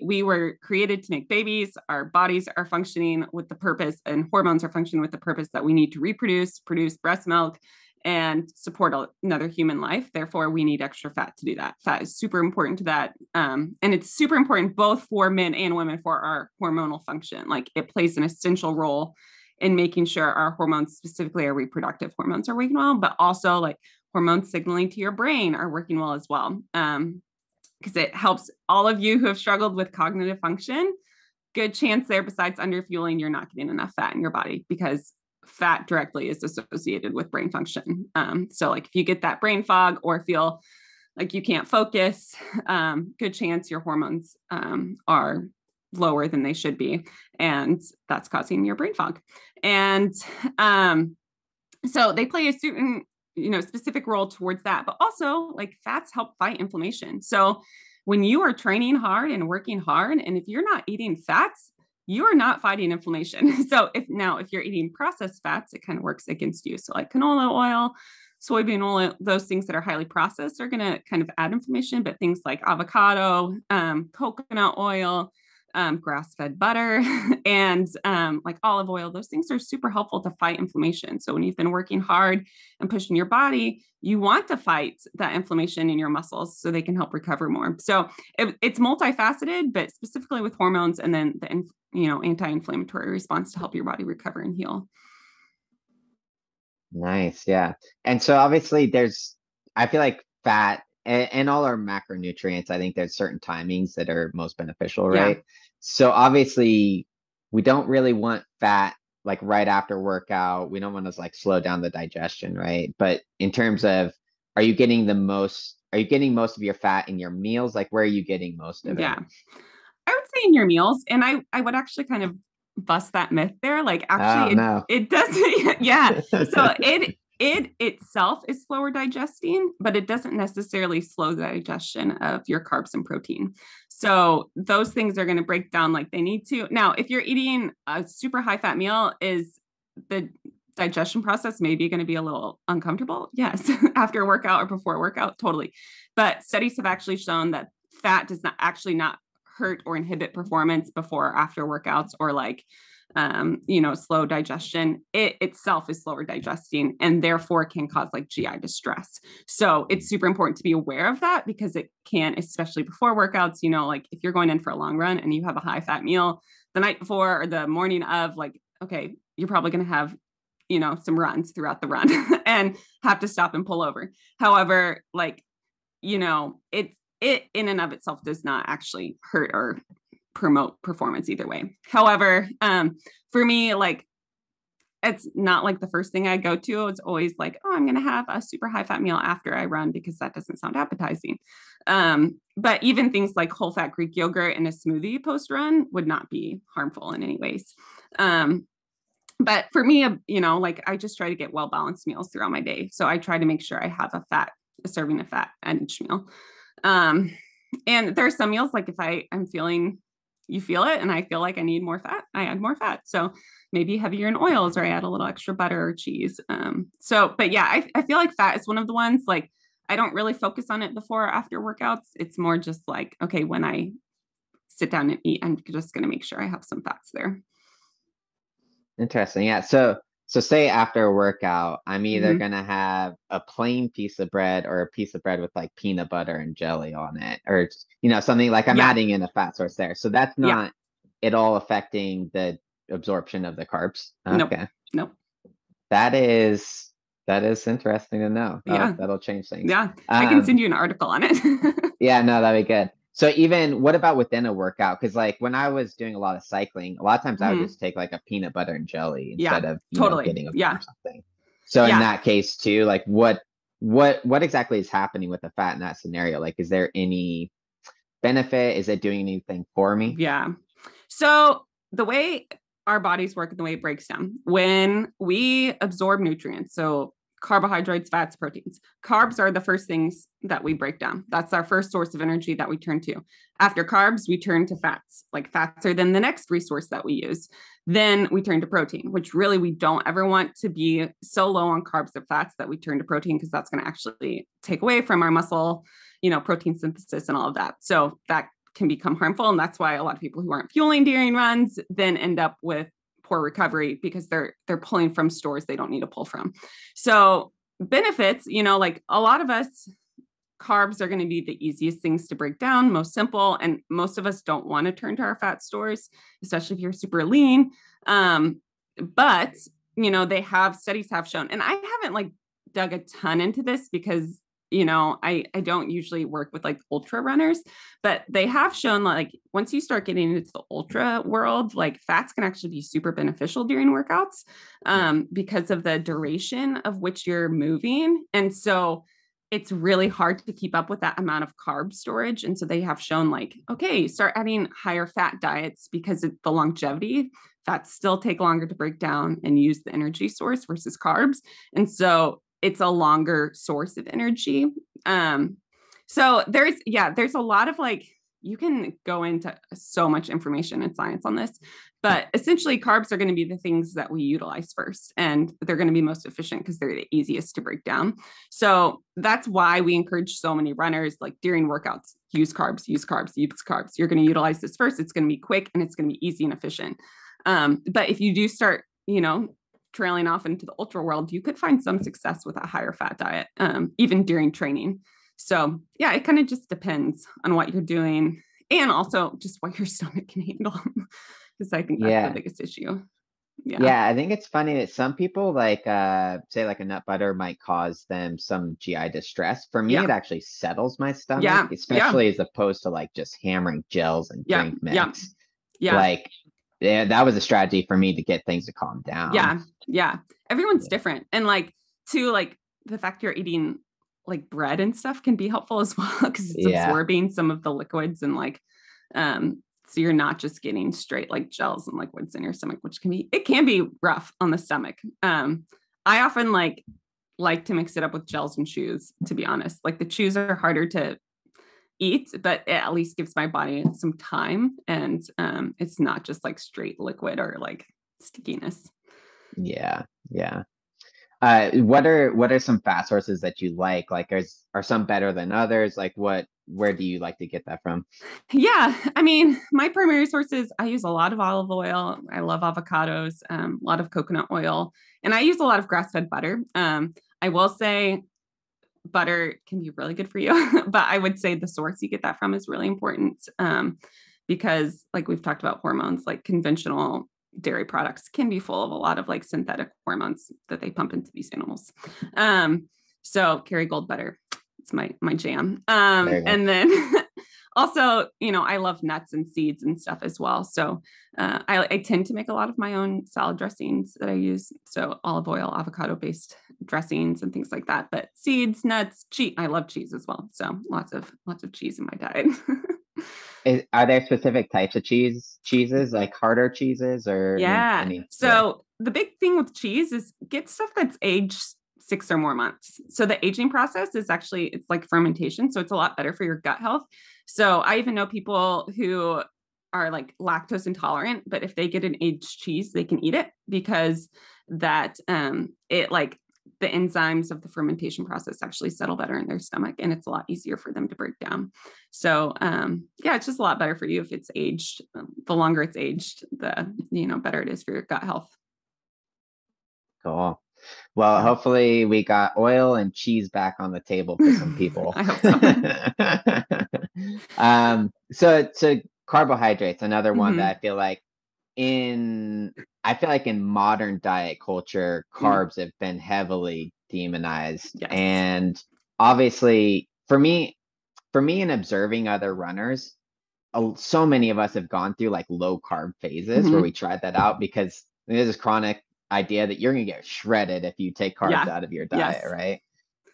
we were created to make babies. Our bodies are functioning with the purpose, and hormones are functioning with the purpose that we need to reproduce, produce breast milk, and support another human life. Therefore, we need extra fat to do that. Fat is super important to that. And it's super important both for men and women for our hormonal function. Like, it plays an essential role in making sure our hormones, specifically our reproductive hormones, are working well, but also like hormone signaling to your brain are working well as well. Because it helps all of you who have struggled with cognitive function. Good chance there, besides underfueling, you're not getting enough fat in your body, because fat directly is associated with brain function. So like if you get that brain fog or feel like you can't focus, good chance your hormones are lower than they should be. And that's causing your brain fog. And so they play a certain, specific role towards that, but also like fats help fight inflammation. So when you are training hard and working hard, and if you're not eating fats, you are not fighting inflammation. So if you're eating processed fats, it kind of works against you. So like canola oil, soybean oil, those things that are highly processed are going to kind of add inflammation, but things like avocado, coconut oil, grass-fed butter, and like olive oil, those things are super helpful to fight inflammation. So when you've been working hard and pushing your body, you want to fight that inflammation in your muscles so they can help recover more. So it's multifaceted, but specifically with hormones, and then the anti-inflammatory response to help your body recover and heal. Nice. Yeah. And so obviously I feel like fat and all our macronutrients, I think there's certain timings that are most beneficial, right? Yeah. So obviously we don't really want fat like right after workout. We don't want to like slow down the digestion, right? But in terms of, are you getting most of your fat in your meals? Like, where are you getting most of it? Yeah, I would say in your meals. And I would actually kind of bust that myth there. Like, actually, it doesn't. Yeah. So it itself is slower digesting, but it doesn't necessarily slow the digestion of your carbs and protein. So those things are going to break down like they need to. Now, if you're eating a super high fat meal, is the digestion process maybe going to be a little uncomfortable? Yes. After a workout or before a workout, totally. But studies have actually shown that fat does not hurt or inhibit performance before or after workouts, or like slow digestion. It itself is slower digesting, and therefore can cause like GI distress. So it's super important to be aware of that, because it can, especially before workouts, like if you're going in for a long run and you have a high fat meal the night before or the morning of, like, okay, you're probably going to have, some runs throughout the run and have to stop and pull over. However, like, it in and of itself does not actually hurt or promote performance either way. However, for me, like, it's not like the first thing I go to. It's always like, oh, I'm going to have a super high fat meal after I run because that doesn't sound appetizing. But even things like whole fat Greek yogurt in a smoothie post run would not be harmful in any ways. But for me, like I just try to get well-balanced meals throughout my day. So I try to make sure I have a serving of fat at each meal. And there are some meals, like if I'm feeling, you feel it, and I feel like I need more fat, I add more fat. So maybe heavier in oils, or I add a little extra butter or cheese. But yeah, I feel like fat is one of the ones, like, I don't really focus on it before or after workouts. It's more just like, okay, when I sit down and eat, I'm just going to make sure I have some fats there. Interesting. Yeah. So say after a workout, I'm either going to have a plain piece of bread or a piece of bread with like peanut butter and jelly on it, or, something like I'm adding in a fat source there. So that's not at all affecting the absorption of the carbs. Okay. Nope. That is interesting to know. That'll change things. Yeah. I can send you an article on it. Yeah, no, that'd be good. So even what about within a workout? Because like when I was doing a lot of cycling, a lot of times I would just take like a peanut butter and jelly instead of getting a bar or something. So in that case too, like what exactly is happening with the fat in that scenario? Like, is there any benefit? Is it doing anything for me? Yeah. So the way our bodies work and the way it breaks down, when we absorb nutrients, so carbohydrates, fats, proteins, carbs are the first things that we break down. That's our first source of energy that we turn to. After carbs, we turn to fats. Like fats are then the next resource that we use. Then we turn to protein, which really we don't ever want to be so low on carbs or fats that we turn to protein, because that's going to actually take away from our muscle, protein synthesis and all of that. So that can become harmful. And that's why a lot of people who aren't fueling during runs then end up with poor recovery, because they're pulling from stores they don't need to pull from. So benefits, like a lot of us, carbs are going to be the easiest things to break down, most simple. And most of us don't want to turn to our fat stores, especially if you're super lean. But, studies have shown, and I haven't like dug a ton into this because I don't usually work with like ultra runners, but they have shown like once you start getting into the ultra world, like fats can actually be super beneficial during workouts because of the duration of which you're moving. And so it's really hard to keep up with that amount of carb storage. And so they have shown like, okay, start adding higher fat diets because of the longevity. Fats still take longer to break down and use the energy source versus carbs. And so it's a longer source of energy. So there's a lot of like, you can go into so much information and science on this, but essentially carbs are going to be the things that we utilize first, and they're going to be most efficient because they're the easiest to break down. So that's why we encourage so many runners, like during workouts, use carbs, use carbs, use carbs. You're going to utilize this first. It's going to be quick and it's going to be easy and efficient. But if you do start, trailing off into the ultra world, you could find some success with a higher fat diet, even during training. So yeah, it kind of just depends on what you're doing, and also just what your stomach can handle, because I think that's the biggest issue. Yeah, I think it's funny that some people like say like a nut butter might cause them some GI distress. For me, it actually settles my stomach, especially as opposed to like just hammering gels and drink mix. Like that was a strategy for me to get things to calm down. Yeah. Everyone's different. And like too, like the fact you're eating like bread and stuff can be helpful as well, because it's absorbing some of the liquids, and like so you're not just getting straight like gels and liquids in your stomach, which can be rough on the stomach. I often like to mix it up with gels and chews, to be honest. Like the chews are harder to eat, but it at least gives my body some time, and it's not just like straight liquid or like stickiness. Yeah. What are some fat sources that you like? Like are some better than others? Like where do you like to get that from? Yeah, I mean, my primary sources, I use a lot of olive oil. I love avocados, a lot of coconut oil, and I use a lot of grass-fed butter. I will say butter can be really good for you, but I would say the source you get that from is really important, because like we've talked about hormones, like conventional dairy products can be full of a lot of like synthetic hormones that they pump into these animals. So Kerrygold butter, it's my jam. And then Also, I love nuts and seeds and stuff as well. So I tend to make a lot of my own salad dressings that I use. So olive oil, avocado based dressings and things like that. But seeds, nuts, cheese. I love cheese as well. So lots of cheese in my diet. Are there specific types of cheeses, like harder cheeses or Yeah. any? So the big thing with cheese is get stuff that's aged 6 or more months. So the aging process is actually, it's like fermentation. So it's a lot better for your gut health. So I even know people who are like lactose intolerant, but if they get an aged cheese, they can eat it because that it like the enzymes of the fermentation process actually settle better in their stomach and it's a lot easier for them to break down. So yeah, it's just a lot better for you if it's aged. The longer it's aged, the better it is for your gut health. Cool. Well, Yeah. hopefully we got oil and cheese back on the table for some people. I hope so. So carbohydrates, another one that Mhm. I feel like in modern diet culture, carbs have been heavily demonized. Yes. And obviously for me in observing other runners, so many of us have gone through like low carb phases where we tried that out because there's this chronic idea that you're going to get shredded if you take carbs Yeah. out of your Yes. diet, right?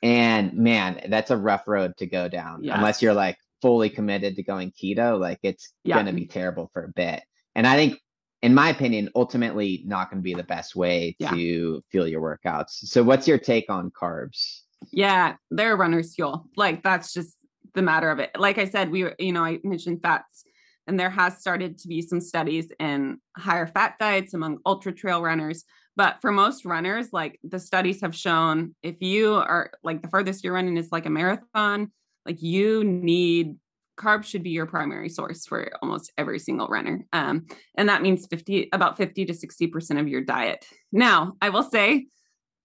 And man, that's a rough road to go down unless Yes. you're like fully committed to going keto. Like it's Yeah. going to be terrible for a bit. And I think, in my opinion, ultimately not going to be the best way Yeah. to fuel your workouts. So what's your take on carbs? Yeah, they're runner's fuel. Like that's just the matter of it. Like I said, I mentioned fats, and there has started to be some studies in higher fat diets among ultra trail runners. But for most runners, like the studies have shown, if you are like the furthest you're running is like a marathon, like you need carbs should be your primary source for almost every single runner. And that means about 50 to 60% of your diet. Now, I will say,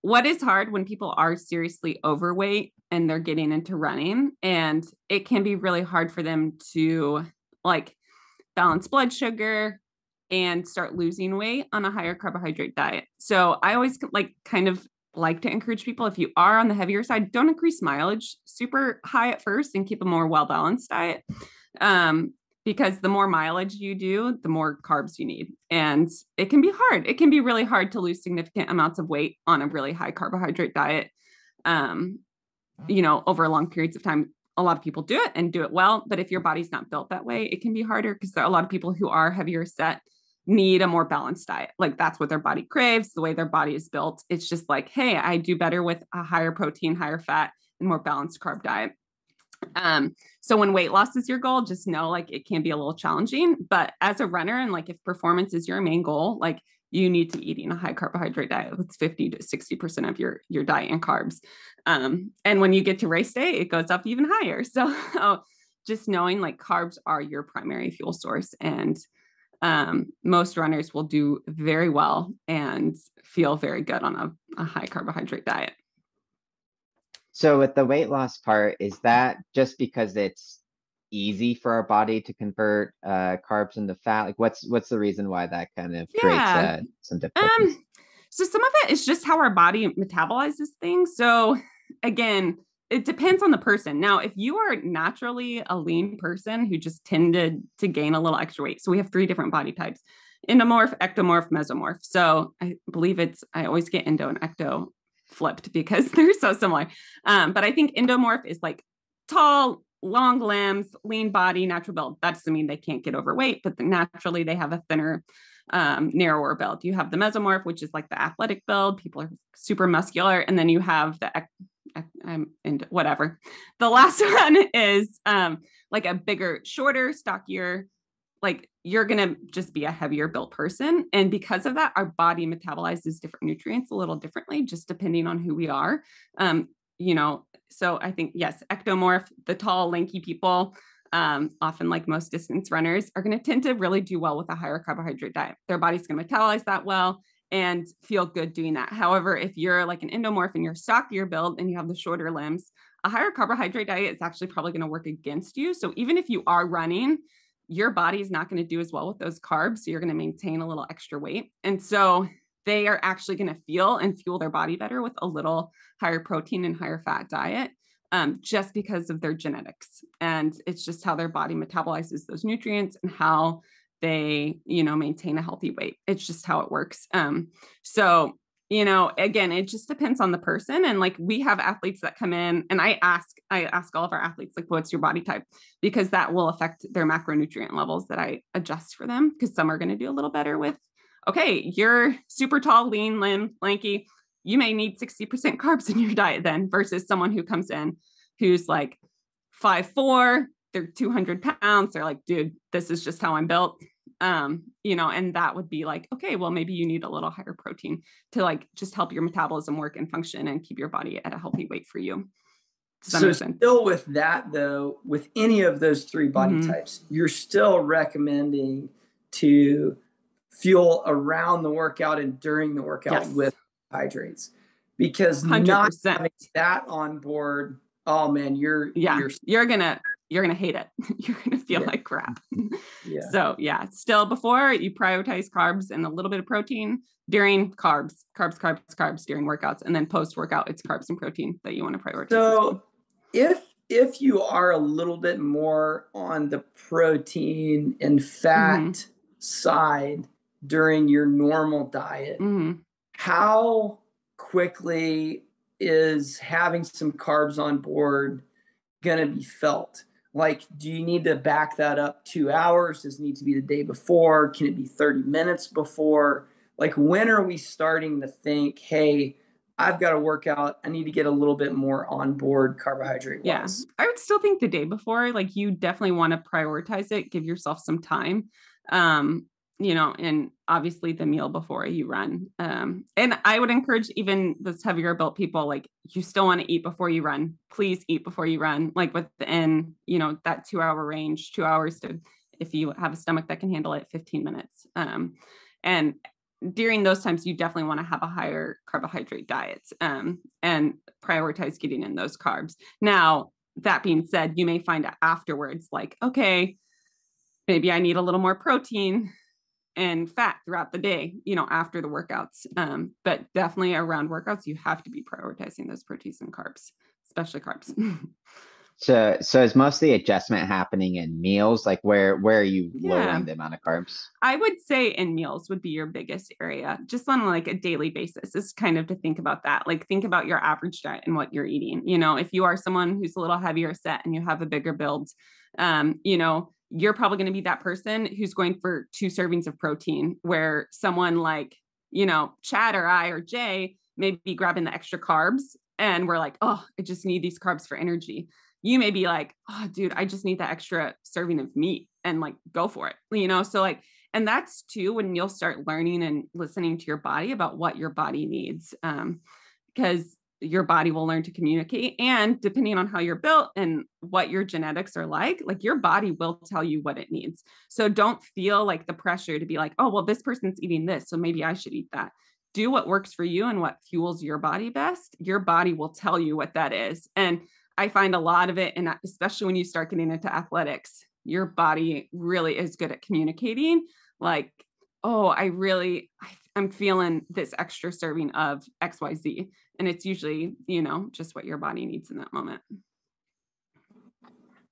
what is hard when people are seriously overweight and they're getting into running, and it can be really hard for them to like balance blood sugar and start losing weight on a higher carbohydrate diet. So I always kind of like to encourage people, if you are on the heavier side, don't increase mileage super high at first and keep a more well-balanced diet. Because the more mileage you do, the more carbs you need. And it can be hard. It can be really hard to lose significant amounts of weight on a really high carbohydrate diet, over long periods of time. A lot of people do it and do it well. But if your body's not built that way, it can be harder because there are a lot of people who are heavier set need a more balanced diet. Like that's what their body craves, the way their body is built. It's just like, hey, I do better with a higher protein, higher fat, and more balanced carb diet. So when weight loss is your goal, just know like it can be a little challenging, but as a runner and like if performance is your main goal, like you need to be eating a high carbohydrate diet with 50 to 60% of your diet in carbs. And when you get to race day, it goes up even higher. So just knowing like carbs are your primary fuel source, and most runners will do very well and feel very good on a high carbohydrate diet. So with the weight loss part, is that just because it's easy for our body to convert carbs into fat? Like what's the reason why that kind of creates some difficulties? So some of it is just how our body metabolizes things. So again, it depends on the person. Now, if you are naturally a lean person who just tended to gain a little extra weight, so we have 3 different body types: endomorph, ectomorph, mesomorph. So I believe I always get endo and ecto flipped because they're so similar. But I think endomorph is like tall, long limbs, lean body, natural build. That doesn't mean they can't get overweight, but naturally they have a thinner, narrower build. You have the mesomorph, which is like the athletic build. People are super muscular. And then you have and whatever. The last one is like a bigger, shorter, stockier, like you're going to just be a heavier built person. And because of that, our body metabolizes different nutrients a little differently, just depending on who we are. So I think, yes, ectomorph, the tall, lanky people, often like most distance runners, are going to tend to really do well with a higher carbohydrate diet. Their body's going to metabolize that well and feel good doing that. However, if you're like an endomorph and you're stockier build and you have the shorter limbs, a higher carbohydrate diet is actually probably going to work against you. So even if you are running, your body's not going to do as well with those carbs. So you're going to maintain a little extra weight. And so they are actually going to feel and fuel their body better with a little higher protein and higher fat diet. just because of their genetics. And it's just how their body metabolizes those nutrients and how they, maintain a healthy weight. It's just how it works. So, again, it just depends on the person. And like, we have athletes that come in, and I ask all of our athletes, like, what's your body type? Because that will affect their macronutrient levels that I adjust for them. Because some are going to do a little better with, okay, you're super tall, lean, lanky. You may need 60% carbs in your diet then, versus someone who comes in who's like 5'4", they're 200 pounds. They're like, dude, this is just how I'm built. And that would be like, okay, well, maybe you need a little higher protein to like just help your metabolism work and function and keep your body at a healthy weight for you. So still with that though, with any of those three body types, you're still recommending to fuel around the workout and during the workout with hydrates, because 100%. Not having that on board, oh man, you're gonna hate it. You're gonna feel like crap. So still before you prioritize carbs and a little bit of protein, during carbs during workouts, and then post workout it's carbs and protein that you want to prioritize. So if you are a little bit more on the protein and fat side during your normal diet, how quickly is having some carbs on board going to be felt? Like, do you need to back that up 2 hours? Does it need to be the day before? Can it be 30 minutes before? Like, when are we starting to think, hey, I've got to work out, I need to get a little bit more on board carbohydrate wise? I would still think the day before, like, you definitely want to prioritize it, give yourself some time. And obviously the meal before you run. And I would encourage even those heavier built people, like, you still want to eat before you run. Please eat before you run, like within, that 2 hour range, 2 hours to, if you have a stomach that can handle it, 15 minutes. And during those times, you definitely want to have a higher carbohydrate diet, and prioritize getting in those carbs. Now, that being said, you may find afterwards, like, okay, maybe I need a little more protein and fat throughout the day, after the workouts. But definitely around workouts, you have to be prioritizing those proteins and carbs, especially carbs. So is most of the adjustment happening in meals? Like, where are you lowering the amount of carbs? I would say in meals would be your biggest area, just on like a daily basis, is kind of to think about that. Like, think about your average diet and what you're eating. If you are someone who's a little heavier set and you have a bigger build, you're probably going to be that person who's going for 2 servings of protein, where someone like, Chad or I or Jay may be grabbing the extra carbs, and we're like, oh, I just need these carbs for energy. You may be like, oh, dude, I just need that extra serving of meat, and like, go for it, so like, and that's too when you'll start learning and listening to your body about what your body needs, because your body will learn to communicate, and depending on how you're built and what your genetics are like your body will tell you what it needs. So don't feel like the pressure to be like, oh, well, this person's eating this, so maybe I should eat that. Do what works for you and what fuels your body best. Your body will tell you what that is. And I find a lot of it, and especially when you start getting into athletics, your body really is good at communicating, like, oh, I'm feeling this extra serving of XYZ. And it's usually, just what your body needs in that moment.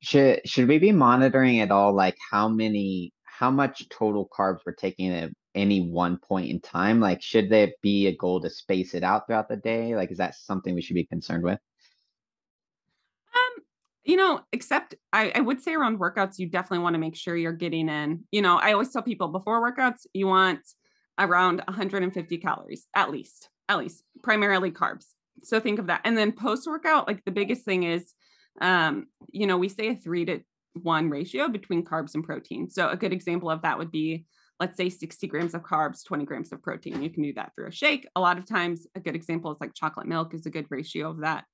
Should we be monitoring at all, like how much total carbs we're taking at any one point in time? Like, should there be a goal to space it out throughout the day? Like, is that something we should be concerned with? Except I would say around workouts, you definitely want to make sure you're getting in, I always tell people before workouts, you want around 150 calories, at least, primarily carbs. So think of that. And then post workout, like, the biggest thing is, we say a 3-to-1 ratio between carbs and protein. So a good example of that would be, let's say 60 grams of carbs, 20 grams of protein. You can do that through a shake. A lot of times a good example is like chocolate milk is a good ratio of that.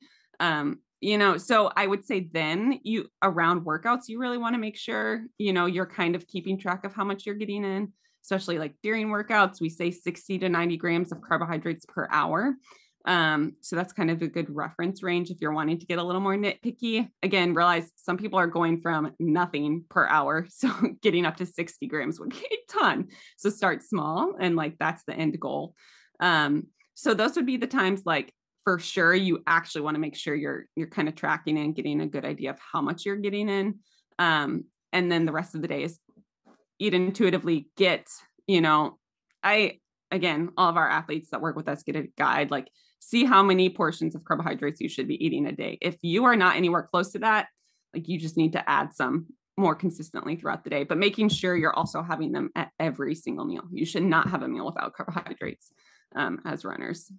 So I would say then around workouts, you really want to make sure, you're kind of keeping track of how much you're getting in, especially like during workouts. We say 60 to 90 grams of carbohydrates per hour. So that's kind of a good reference range if you're wanting to get a little more nitpicky. Again, realize some people are going from nothing per hour. So getting up to 60 grams would be a ton. So start small, and like, that's the end goal. So those would be the times, like for sure, you actually want to make sure you're kind of tracking and getting a good idea of how much you're getting in. And then the rest of the day is eat intuitively, again, all of our athletes that work with us get a guide, like see how many portions of carbohydrates you should be eating a day. If you are not anywhere close to that, like you just need to add some more consistently throughout the day, but making sure you're also having them at every single meal. You should not have a meal without carbohydrates as runners.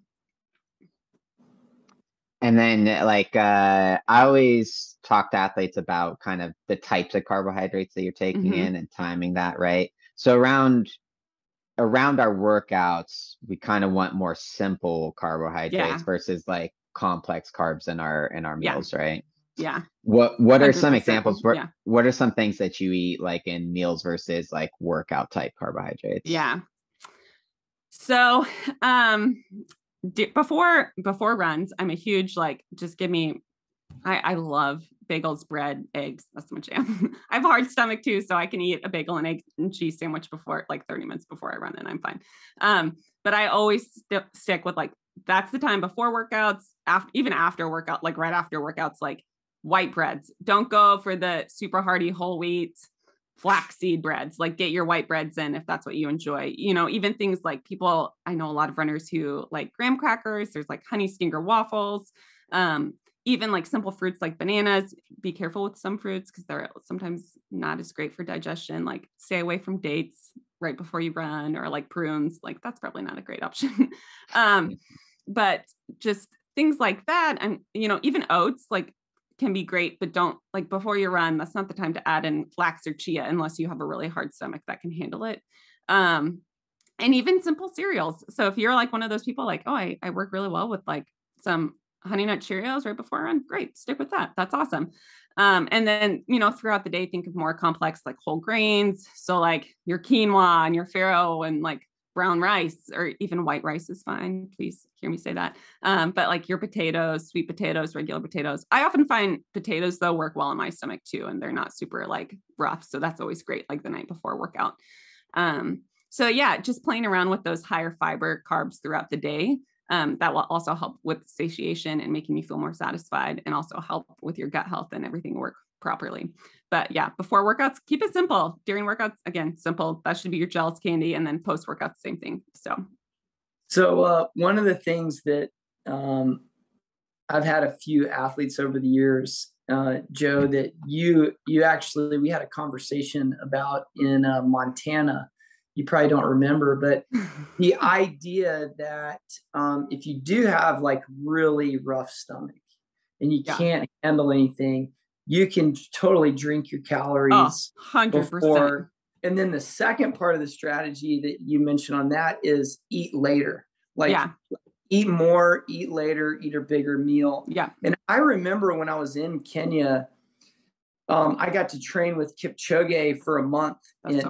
And then I always talk to athletes about kind of the types of carbohydrates that you're taking in and timing that, right? So around our workouts, we kind of want more simple carbohydrates versus like complex carbs in our meals, right? Yeah. What are some 100%. examples? What are some things that you eat like in meals versus like workout type carbohydrates? Yeah. So, before runs, I'm a huge, just give me, I love bagels, bread, eggs. That's my jam. I have a hard stomach too, so I can eat a bagel and egg and cheese sandwich before, 30 minutes before I run, and I'm fine. But I always stick with that's the time before workouts, even after workout, right after workouts, white breads. Don't go for the super hearty whole wheat flaxseed breads. Get your white breads in if that's what you enjoy. Even things like I know a lot of runners who like graham crackers. There's honey stinger waffles. Even simple fruits like bananas. Be careful with some fruits because they're sometimes not as great for digestion. Stay away from dates right before you run, or prunes. That's probably not a great option. But just things like that. And, even oats, can be great, but don't before you run, that's not the time to add in flax or chia unless you have a really hard stomach that can handle it. And even simple cereals. So if you're one of those people I work really well with some Honey Nut Cheerios right before I run, great, stick with that. That's awesome. And then, throughout the day, think of more complex whole grains. So your quinoa and your farro and brown rice, or even white rice is fine. Please hear me say that. But your potatoes, sweet potatoes, regular potatoes. I often find potatoes though work well in my stomach too, and they're not super rough. So that's always great, the night before workout. So yeah, just playing around with those higher fiber carbs throughout the day. That will also help with satiation and making you feel more satisfied, and also help with your gut health and everything work properly. But yeah, before workouts, keep it simple. During workouts, again, simple. That should be your gels, candy, and then post workouts, same thing. So one of the things that I've had a few athletes over the years, Joe, that you actually, we had a conversation about in Montana. You probably don't remember, but the idea that if you do have really rough stomach and you can't handle anything, you can totally drink your calories 100%. before. And then the second part of the strategy that you mentioned on that is eat later. Eat more, eat later, eat a bigger meal. Yeah. And I remember when I was in Kenya, I got to train with Kipchoge for a month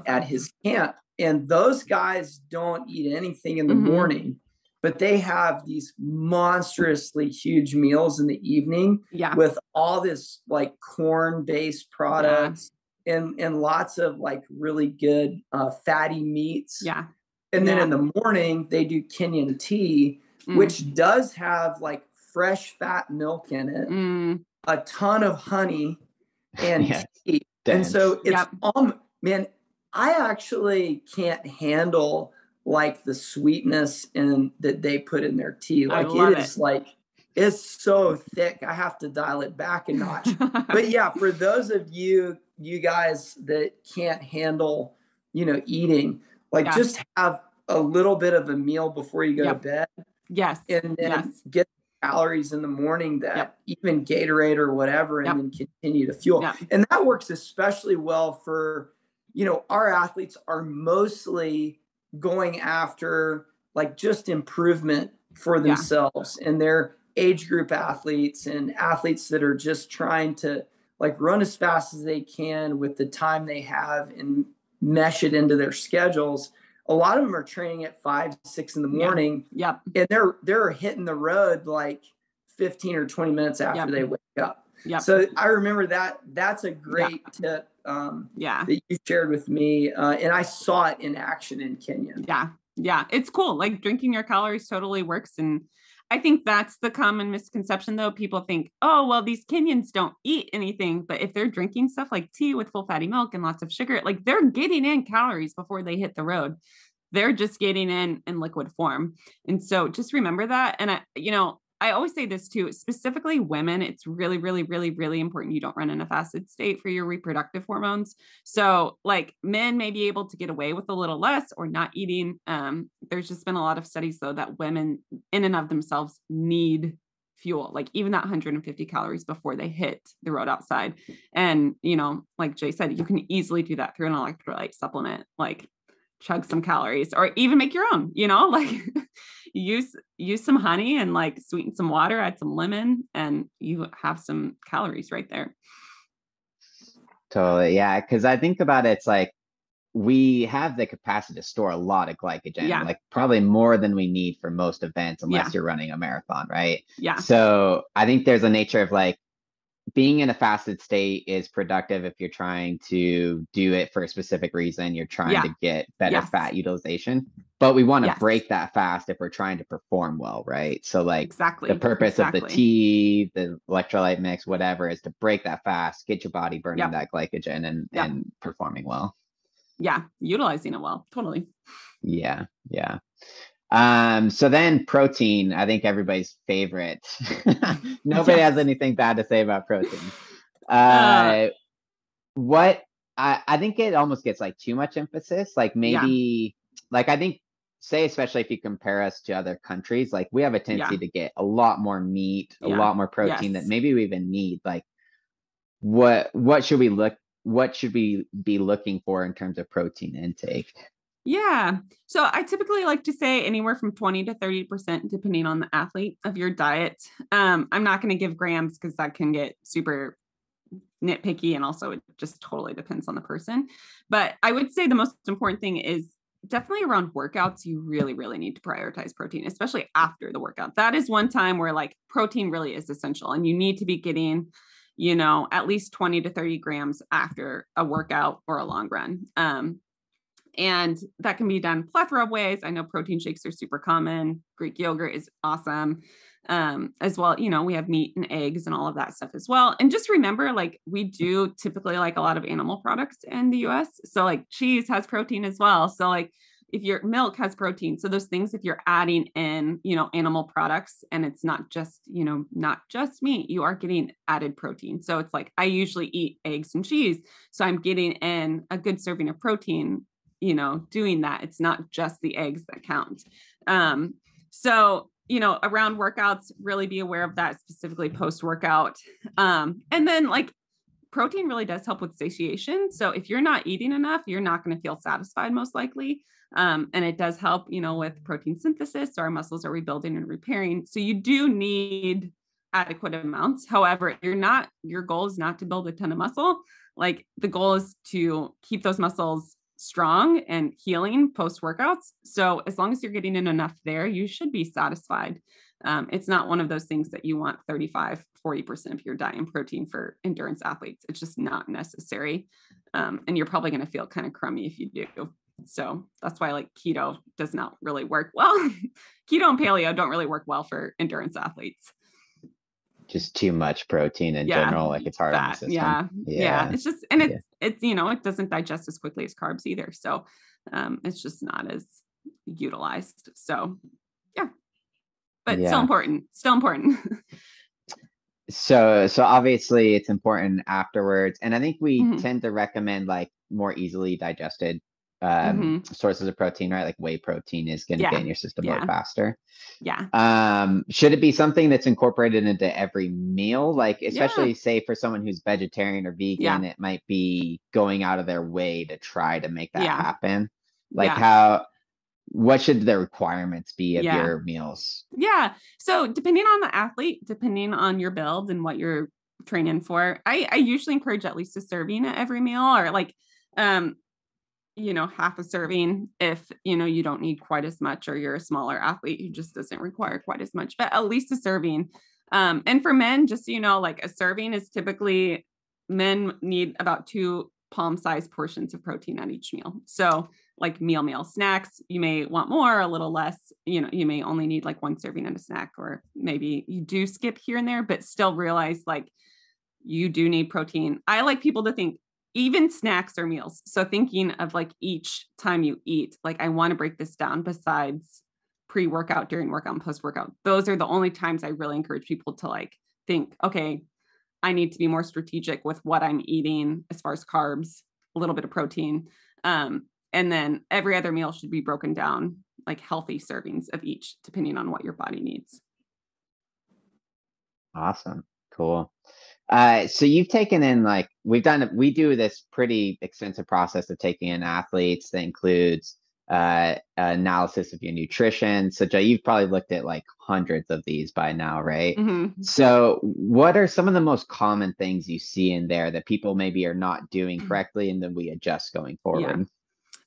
at his camp. And those guys don't eat anything in the morning, but they have these monstrously huge meals in the evening with all this corn-based products and lots of really good fatty meats. Yeah. And then in the morning, they do Kenyan tea, which does have fresh fat milk in it, a ton of honey and tea. And so it's, man, I actually can't handle the sweetness that they put in their tea. It's so thick. I have to dial it back a notch. But yeah, for those of you guys that can't handle, eating, just have a little bit of a meal before you go to bed. Yes. And then get calories in the morning that even Gatorade or whatever, and then continue to fuel. And that works especially well for, our athletes are mostly going after just improvement for themselves, and their age group athletes and athletes that are just trying to run as fast as they can with the time they have and mesh it into their schedules. A lot of them are training at 5, 6 in the morning. And they're hitting the road 15 or 20 minutes after they wake up. So I remember that's a great tip that you shared with me. And I saw it in action in Kenya. Yeah, it's cool. Like drinking your calories totally works. And I think that's the common misconception though. People think, oh, well, these Kenyans don't eat anything, but if they're drinking stuff like tea with full fatty milk and lots of sugar, like they're getting in calories before they hit the road. They're just getting in liquid form. And so just remember that. And I always say this too, specifically women, it's really, really, really, really important you don't run in a fasted state for your reproductive hormones. So like men may be able to get away with a little less or not eating. There's just been a lot of studies though that women in and of themselves need fuel, like even that 150 calories before they hit the road outside. And, like Jay said, you can easily do that through an electrolyte supplement, like chug some calories or even make your own, like use some honey and like sweeten some water, add some lemon, and you have some calories right there. Totally. Yeah. Cause I think about it, it's like we have the capacity to store a lot of glycogen, like probably more than we need for most events, unless you're running a marathon. Right. Yeah. So I think there's a nature of like, being in a fasted state is productive if you're trying to do it for a specific reason. You're trying to get better fat utilization, but we want to break that fast if we're trying to perform well, right? So like the purpose of the tea, the electrolyte mix, whatever, is to break that fast, get your body burning that glycogen and performing well. Yeah, utilizing it well. Totally. Yeah. So then protein, I think everybody's favorite. Nobody has anything bad to say about protein. What I think it almost gets like too much emphasis. Like maybe like I think say, especially if you compare us to other countries, like we have a tendency to get a lot more meat, a lot more protein that maybe we even need. Like what should we be looking for in terms of protein intake? Yeah. So I typically like to say anywhere from 20 to 30%, depending on the athlete of your diet. I'm not going to give grams because that can get super nitpicky. And also it just totally depends on the person. But I would say the most important thing is definitely around workouts. You really, really need to prioritize protein, especially after the workout. That is one time where like protein really is essential and you need to be getting, at least 20 to 30 grams after a workout or a long run. And that can be done plethora of ways. I know protein shakes are super common. Greek yogurt is awesome. As well, we have meat and eggs and all of that stuff as well. And just remember, like we do typically like a lot of animal products in the US. So like cheese has protein as well. So like if your milk has protein, so those things, if you're adding in, animal products and it's not just, not just meat, you are getting added protein. So it's like, I usually eat eggs and cheese. So I'm getting in a good serving of protein, doing that. It's not just the eggs that count. So, around workouts, really be aware of that, specifically post-workout. And then like protein really does help with satiation. So if you're not eating enough, you're not going to feel satisfied most likely. And it does help, with protein synthesis. So our muscles are rebuilding and repairing. So you do need adequate amounts. However, your goal is not to build a ton of muscle. Like the goal is to keep those muscles strong and healing post workouts. So as long as you're getting in enough there, you should be satisfied. It's not one of those things that you want 35-40% of your diet in protein for endurance athletes. It's just not necessary. And you're probably going to feel kind of crummy if you do. So that's why like keto does not really work well. Keto and paleo don't really work well for endurance athletes. Just too much protein in general, like it's hard on the system. Yeah. It's just, and it's it doesn't digest as quickly as carbs either. So it's just not as utilized. So yeah, but still important. So obviously it's important afterwards. And I think we tend to recommend like more easily digested sources of protein, right? Like whey protein is going to get in your system a little faster. Should it be something that's incorporated into every meal? Like, especially say for someone who's vegetarian or vegan, it might be going out of their way to try to make that happen. Like what should the requirements be of your meals? So depending on the athlete, depending on your build and what you're training for, I usually encourage at least a serving at every meal, or like, half a serving if, you don't need quite as much, or you're a smaller athlete who just doesn't require quite as much, but at least a serving. And for men, just, like a serving is typically men need about 2 palm-sized portions of protein at each meal. So like meal snacks. You may want more, a little less, you may only need like one serving and a snack, or maybe you do skip here and there, but still realize like you do need protein. I like people to think even snacks are meals. So thinking of like each time you eat, like I want to break this down besides pre-workout, during workout, and post-workout. Those are the only times I really encourage people to like think, okay, I need to be more strategic with what I'm eating as far as carbs, a little bit of protein. And then every other meal should be broken down, like healthy servings of each, depending on what your body needs. Awesome. Cool. So you've taken in, like, we do this pretty extensive process of taking in athletes that includes analysis of your nutrition. So Joe, you've probably looked at like hundreds of these by now, right? Mm-hmm. So what are some of the most common things you see in there that people maybe are not doing correctly, and then we adjust going forward?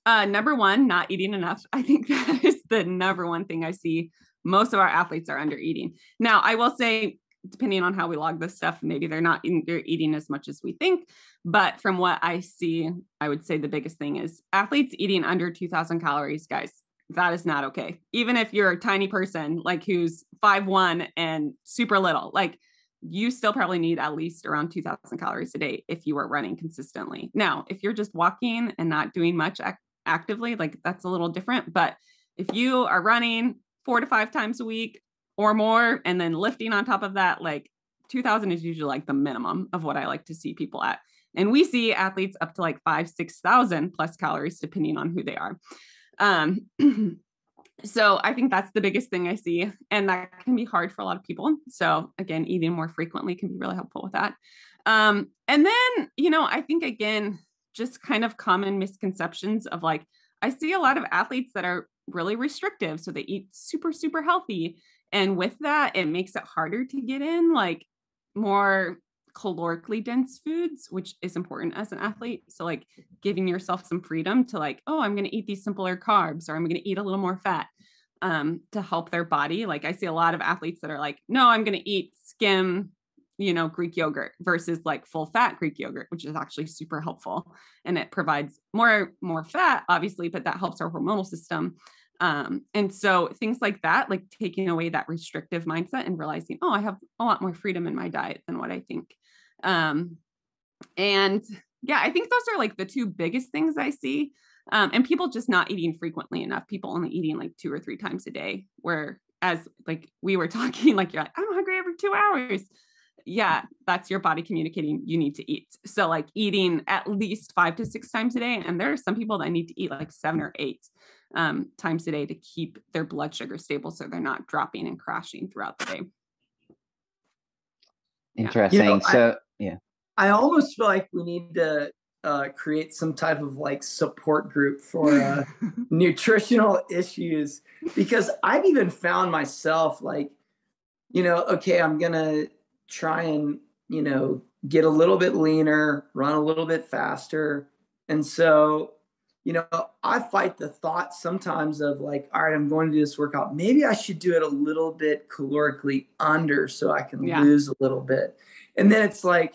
Number one, not eating enough. I think that is the number one thing I see. Most of our athletes are under eating. Now, I will say, depending on how we log this stuff, maybe they're eating as much as we think. But from what I see, I would say the biggest thing is athletes eating under 2,000 calories, guys. That is not okay. Even if you're a tiny person, like who's 5'1" and super little, like you still probably need at least around 2,000 calories a day if you are running consistently. Now, if you're just walking and not doing much actively, like that's a little different. But if you are running 4 to 5 times a week or more, and then lifting on top of that, like 2,000 is usually like the minimum of what I like to see people at. And we see athletes up to like 5,000-6,000 plus calories, depending on who they are. So I think that's the biggest thing I see. And that can be hard for a lot of people. So again, eating more frequently can be really helpful with that. And then, I think again, just kind of common misconceptions of like, I see a lot of athletes that are really restrictive. So they eat super, super healthy. And with that, it makes it harder to get in like more calorically dense foods, which is important as an athlete. So like giving yourself some freedom to like, oh, I'm going to eat these simpler carbs, or I'm going to eat a little more fat to help their body. Like I see a lot of athletes that are like, no, I'm going to eat skim, Greek yogurt versus like full fat Greek yogurt, which is actually super helpful. And it provides more fat, obviously, but that helps our hormonal system. And so things like that, like taking away that restrictive mindset and realizing, oh, I have a lot more freedom in my diet than what I think. And yeah, I think those are like the two biggest things I see. And people just not eating frequently enough, people only eating like 2 or 3 times a day, whereas like we were talking, like you're like, I'm hungry every 2 hours. Yeah, that's your body communicating you need to eat. So like eating at least 5 to 6 times a day. And there are some people that need to eat like 7 or 8 times a day to keep their blood sugar stable, so they're not dropping and crashing throughout the day. Interesting. I almost feel like we need to create some type of like support group for nutritional issues, because I've even found myself like, okay, I'm going to try and, get a little bit leaner, run a little bit faster. And so, I fight the thought sometimes of like, all right, I'm going to do this workout. Maybe I should do it a little bit calorically under so I can lose a little bit. And then it's like,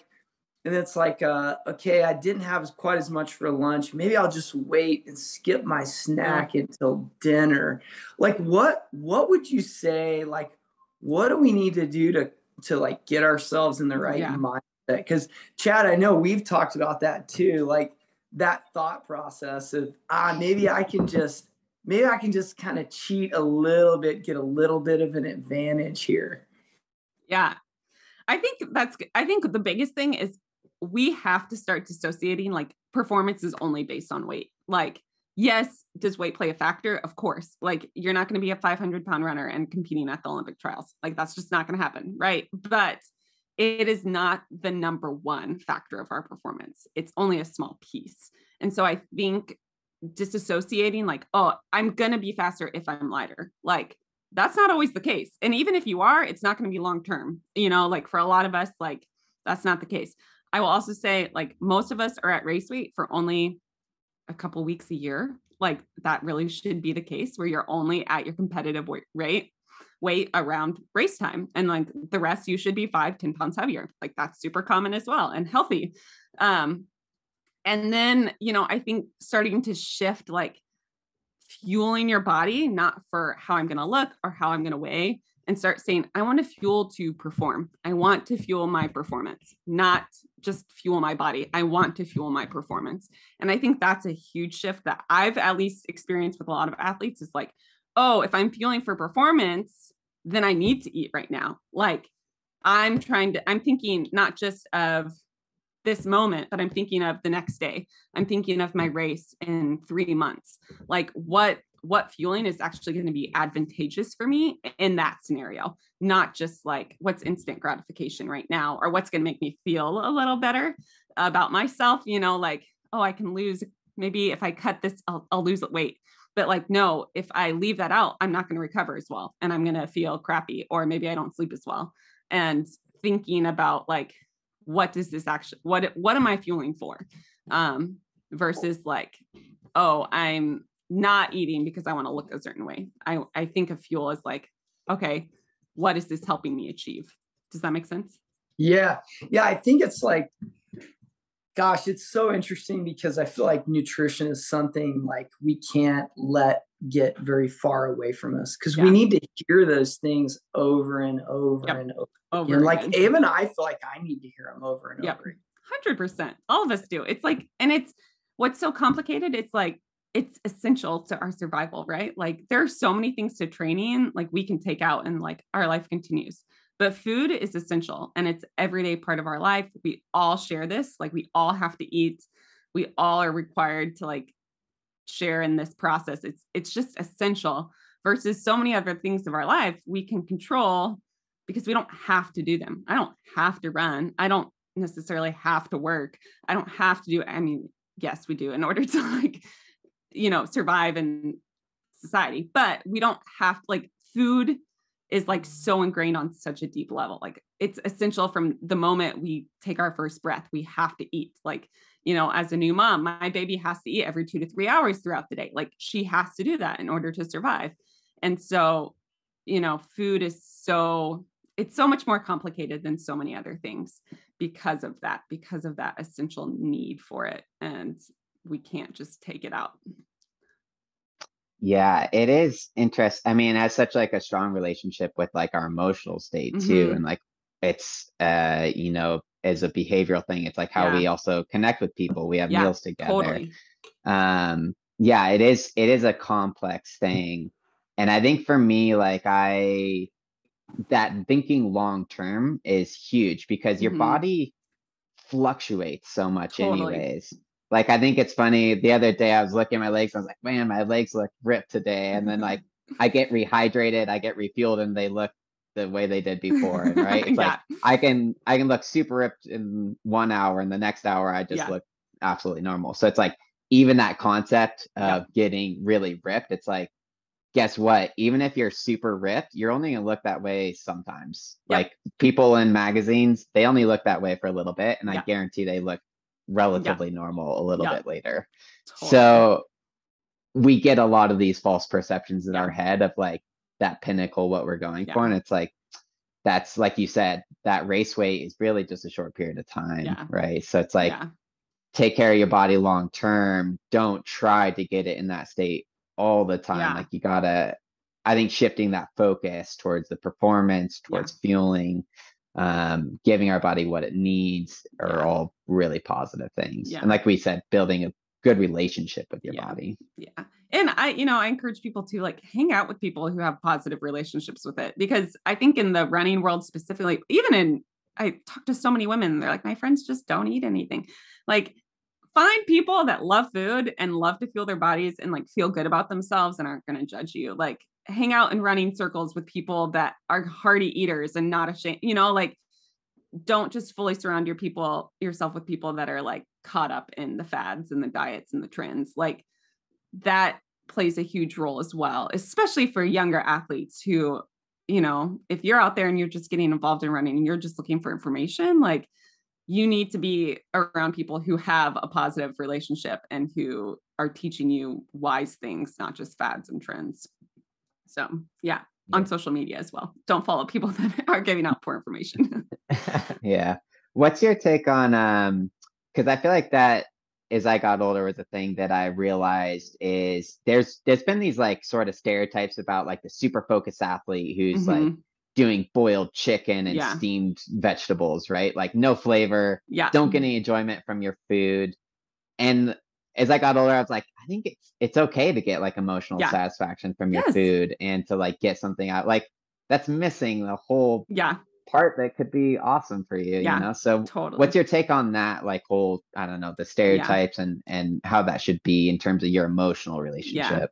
okay, I didn't have quite as much for lunch. Maybe I'll just wait and skip my snack until dinner. Like, what would you say? Like, what do we need to do to like get ourselves in the right mindset? Because Chad, I know we've talked about that too. Like that thought process of maybe I can just kind of cheat a little bit, get a little bit of an advantage here. Yeah, I think the biggest thing is we have to start dissociating like performance is only based on weight. Like, yes, does weight play a factor? Of course. Like you're not going to be a 500-pound runner and competing at the Olympic trials. Like that's just not going to happen. Right. But it is not the number one factor of our performance. It's only a small piece. And so I think disassociating like, oh, I'm going to be faster if I'm lighter. Like that's not always the case. And even if you are, it's not going to be long-term, like for a lot of us, like that's not the case. I will also say like most of us are at race weight for only a couple weeks a year. Like that really should be the case where you're only at your competitive weight around race time. And like the rest, you should be 5-10 pounds heavier. Like that's super common as well and healthy. And then, I think starting to shift like fueling your body, not for how I'm going to look or how I'm going to weigh, and start saying, I want to fuel to perform. I want to fuel my performance, not just fuel my body. I want to fuel my performance. And I think that's a huge shift that I've at least experienced with a lot of athletes, is like, oh, if I'm fueling for performance, then I need to eat right now. Like I'm thinking not just of this moment, but I'm thinking of the next day. I'm thinking of my race in 3 months. Like what fueling is actually going to be advantageous for me in that scenario, not just like what's instant gratification right now, or what's going to make me feel a little better about myself, like, oh, I can lose, maybe if I cut this, I'll lose weight. But like, no, if I leave that out, I'm not going to recover as well. And I'm going to feel crappy, or maybe I don't sleep as well. And thinking about like, what does this actually, what am I fueling for? Versus like, oh, I'm not eating because I want to look a certain way. I think of fuel as like, okay, what is this helping me achieve? Does that make sense? Yeah. Yeah. I think it's like, gosh, it's so interesting because I feel like nutrition is something like we can't let get very far away from us, because we need to hear those things over and over and over again. Like even I feel like I need to hear them over and over again. 100%. All of us do. It's like, and it's what's so complicated. It's like, it's essential to our survival, right? Like there are so many things to training, like we can take out and like our life continues, but food is essential and it's everyday part of our life. We all share this, like we all have to eat. We all are required to like share in this process. It's just essential, versus so many other things of our life we can control because we don't have to do them. I don't have to run. I don't necessarily have to work. I don't have to do, I mean, yes, we do in order to like, survive in society, but we don't have to, like food is like so ingrained on such a deep level. Like it's essential from the moment we take our first breath, we have to eat. Like, as a new mom, my baby has to eat every 2 to 3 hours throughout the day. Like she has to do that in order to survive. And so, food is it's so much more complicated than so many other things because of that essential need for it. And we can't just take it out. Yeah, it is interesting. I mean, it has such like a strong relationship with like our emotional state too. And like it's as a behavioral thing, it's like how we also connect with people. We have meals together. Totally. Yeah, it is a complex thing. And I think for me, like that thinking long term is huge, because your body fluctuates so much anyways. Like, I think it's funny. The other day I was looking at my legs. I was like, man, my legs look ripped today. And then like I get rehydrated, I get refueled, and they look the way they did before. Right? It's like I can look super ripped in 1 hour, and the next hour I just look absolutely normal. So it's like even that concept of getting really ripped. It's like, guess what? Even if you're super ripped, you're only gonna look that way sometimes. Like people in magazines, they only look that way for a little bit, and I guarantee they look relatively normal a little bit later. Totally. So we get a lot of these false perceptions in our head of like that pinnacle, what we're going for. And it's like, that's like you said, that race weight is really just a short period of time. Right. So it's like, take care of your body long term. Don't try to get it in that state all the time. Like you gotta, I think shifting that focus towards the performance, towards fueling, giving our body what it needs are all really positive things. And like we said, building a good relationship with your body. And I encourage people to like hang out with people who have positive relationships with it, because I think in the running world specifically, I talk to so many women, they're like, my friends just don't eat anything. Like, find people that love food and love to fuel their bodies and like feel good about themselves and aren't going to judge you. Like, hang out in running circles with people that are hearty eaters and not ashamed, like don't just fully surround yourself with people that are like caught up in the fads and the diets and the trends. Like that plays a huge role as well, especially for younger athletes who, if you're out there and you're just getting involved in running and you're just looking for information, like you need to be around people who have a positive relationship and who are teaching you wise things, not just fads and trends. So on social media as well. Don't follow people that are giving out poor information. What's your take on, because I feel like that as I got older was a thing that I realized is there's been these like sort of stereotypes about like the super focused athlete who's like Mm-hmm. doing boiled chicken and Yeah. steamed vegetables, right? Like no flavor, Yeah. don't get any enjoyment from your food. And as I got older, I was like, I think it's okay to get like emotional Yeah. satisfaction from your Yes. food and to like get something out. Like that's missing the whole Yeah. part that could be awesome for you, you Yeah. know? So what's Totally. your take on that, like whole, I don't know, the Yeah. stereotypes and how that should be in terms of your emotional Yeah. relationship?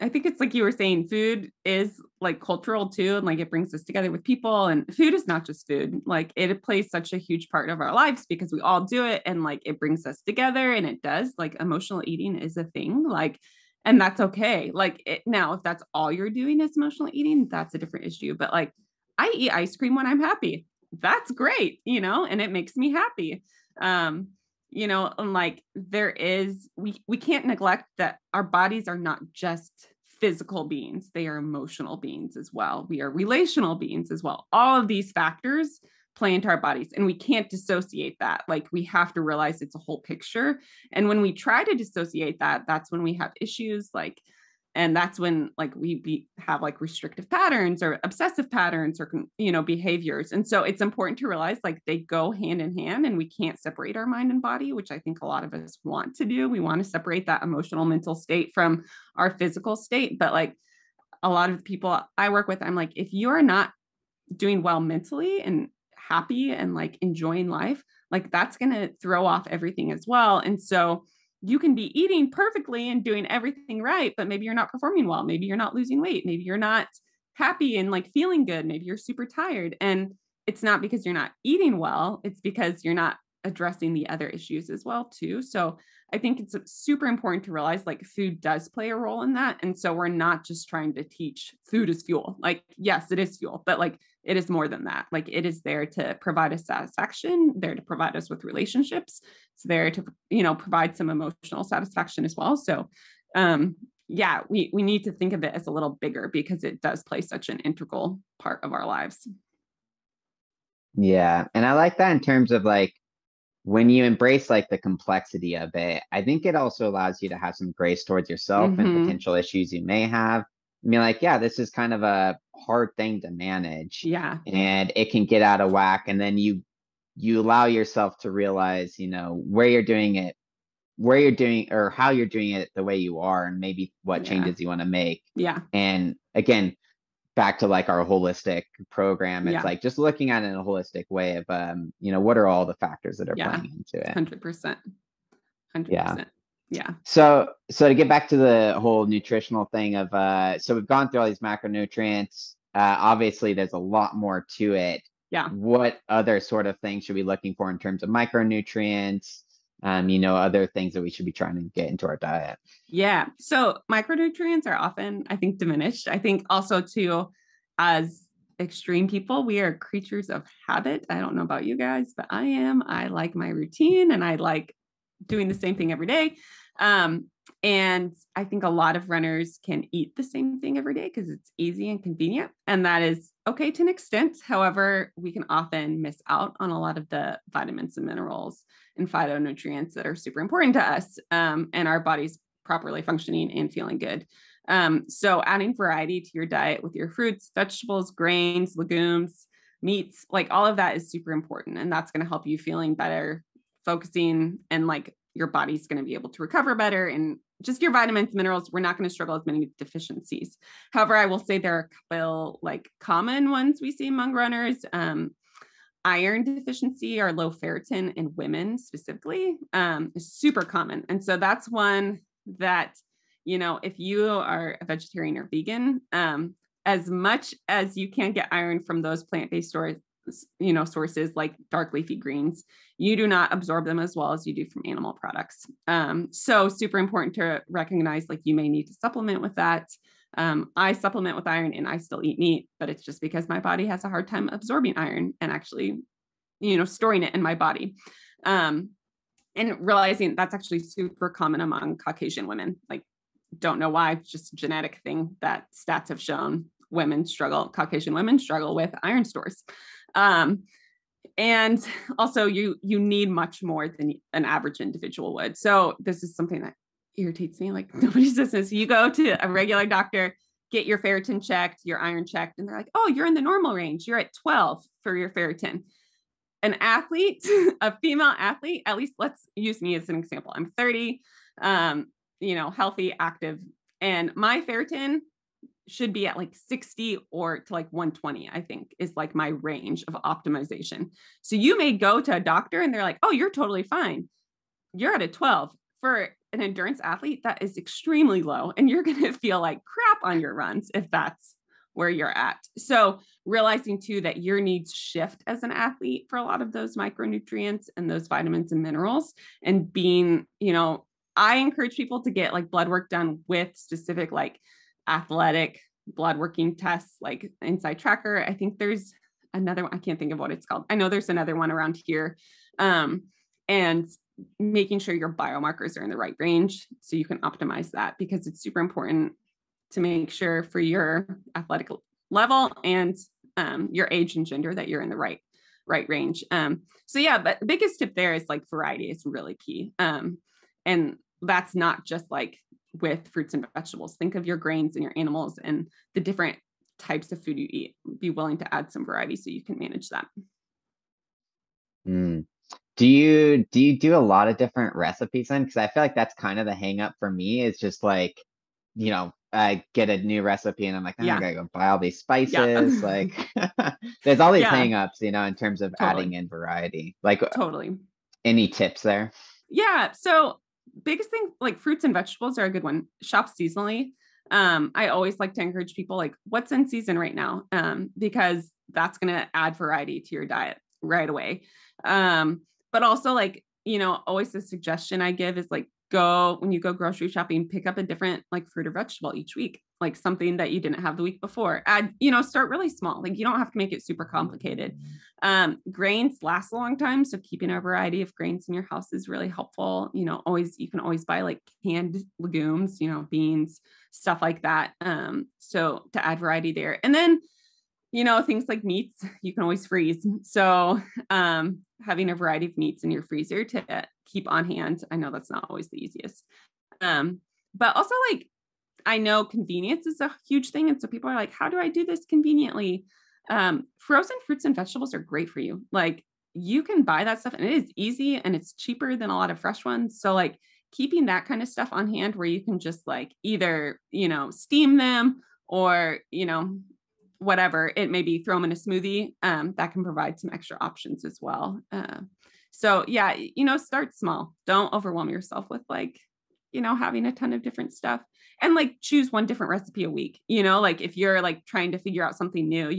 I think it's like you were saying, food is like cultural too, and like it brings us together with people. And food is not just food; like it plays such a huge part of our lives because we all do it, and like it brings us together. And it does. Like emotional eating is a thing. Like, and that's okay. Like now, if that's all you're doing is emotional eating, that's a different issue. But like, I eat ice cream when I'm happy. That's great, and it makes me happy. Um, and like we can't neglect that our bodies are not just physical beings, they are emotional beings as well, we are relational beings as well. All of these factors play into our bodies, and we can't dissociate that. Like we have to realize it's a whole picture, and when we try to dissociate that, that's when we have issues. Like, and that's when like we have like restrictive patterns or obsessive patterns or behaviors. And so it's important to realize like they go hand in hand, and we can't separate our mind and body, which I think a lot of us want to do. We want to separate that emotional mental state from our physical state. But like a lot of the people I work with, I'm like, if you're not doing well mentally and happy and like enjoying life, like that's going to throw off everything as well. And so you can be eating perfectly and doing everything right, but maybe you're not performing well. Maybe you're not losing weight. Maybe you're not happy and like feeling good. Maybe you're super tired. And it's not because you're not eating well, it's because you're not addressing the other issues as well too. So I think it's super important to realize like food does play a role in that. And so we're not just trying to teach food is fuel. Like, yes, it is fuel, but like it is more than that. Like it is there to provide us satisfaction, there to provide us with relationships. It's there to, provide some emotional satisfaction as well. So, yeah, we need to think of it as a little bigger because it does play such an integral part of our lives. Yeah. And I like that in terms of like when you embrace like the complexity of it, I think it also allows you to have some grace towards yourself and Mm-hmm. potential issues you may have. I mean, like, yeah, this is kind of a hard thing to manage Yeah. and it can get out of whack. And then you allow yourself to realize, where you're doing or how you're doing it the way you are, and maybe what Yeah. changes you want to make. Yeah. And again, back to like our holistic program, it's Yeah. like just looking at it in a holistic way of, what are all the factors that are Yeah. playing into it? 100%. Yeah. 100%. Yeah. So to get back to the whole nutritional thing of, so we've gone through all these macronutrients. Obviously, there's a lot more to it. Yeah. What other sort of things should we be looking for in terms of micronutrients? Other things that we should be trying to get into our diet. Yeah. So micronutrients are often, I think, diminished. I think also too, as extreme people, we are creatures of habit. I don't know about you guys, but I am. I like my routine and I like doing the same thing every day. And I think a lot of runners can eat the same thing every day because it's easy and convenient. And that is okay to an extent. However, we can often miss out on a lot of the vitamins and minerals and phytonutrients that are super important to us, and our bodies properly functioning and feeling good. So adding variety to your diet with your fruits, vegetables, grains, legumes, meats, like all of that is super important. And that's going to help you feeling better, focusing, and like your body's going to be able to recover better. And just your vitamins, minerals, we're not going to struggle with many deficiencies. However, I will say there are a couple like common ones we see among runners. Iron deficiency or low ferritin in women specifically is super common. And so that's one that, if you are a vegetarian or vegan, as much as you can get iron from those plant-based sources like dark leafy greens, you do not absorb them as well as you do from animal products. So super important to recognize, like you may need to supplement with that. I supplement with iron and I still eat meat, but it's just because my body has a hard time absorbing iron and actually, storing it in my body. And realizing that's actually super common among Caucasian women. Like, don't know why, it's just a genetic thing that stats have shown Caucasian women struggle with iron stores. And also you need much more than an average individual would. So this is something that irritates me. Like nobody's business. You go to a regular doctor, get your ferritin checked, your iron checked, and they're like, oh, you're in the normal range. You're at 12 for your ferritin. An athlete, a female athlete, at least let's use me as an example. I'm 30, healthy, active, and my ferritin should be at like 60 or to like 120, I think is like my range of optimization. So you may go to a doctor and they're like, oh, you're totally fine. You're at a 12. For an endurance athlete, that is extremely low. And you're going to feel like crap on your runs if that's where you're at. So realizing too that your needs shift as an athlete for a lot of those micronutrients and those vitamins and minerals, and being, I encourage people to get like blood work done with specific like athletic blood working tests, like Inside Tracker. I think there's another one. I can't think of what it's called. I know there's another one around here. And making sure your biomarkers are in the right range so you can optimize that, because it's super important to make sure for your athletic level and your age and gender that you're in the right range. So yeah, but the biggest tip there is like variety is really key. And that's not just like with fruits and vegetables. Think of your grains and your animals and the different types of food you eat. Be willing to add some variety so you can manage that. Do you do a lot of different recipes then? Because I feel like that's kind of the hang up for me, is just like, I get a new recipe and I'm like, I gotta go buy all these spices. Like there's all these hang ups, in terms of adding in variety. Like totally. Any tips there? Yeah. So biggest thing, like fruits and vegetables are a good one. Shop seasonally. I always like to encourage people like what's in season right now, because that's going to add variety to your diet right away. But also like, always the suggestion I give is like, when you go grocery shopping, pick up a different like fruit or vegetable each week, like something that you didn't have the week before. Add, start really small. Like you don't have to make it super complicated. Grains last a long time. So keeping a variety of grains in your house is really helpful. You can always buy like canned legumes, beans, stuff like that. So to add variety there. And then, things like meats, you can always freeze. So having a variety of meats in your freezer to keep on hand. I know that's not always the easiest. But also like, I know convenience is a huge thing. And so people are like, how do I do this conveniently? Frozen fruits and vegetables are great for you. Like you can buy that stuff and it is easy and it's cheaper than a lot of fresh ones. So like keeping that kind of stuff on hand where you can just like either, steam them or, whatever it may be, throw them in a smoothie, that can provide some extra options as well. So yeah, start small. Don't overwhelm yourself with like, having a ton of different stuff, and like choose one different recipe a week, like if you're like trying to figure out something new,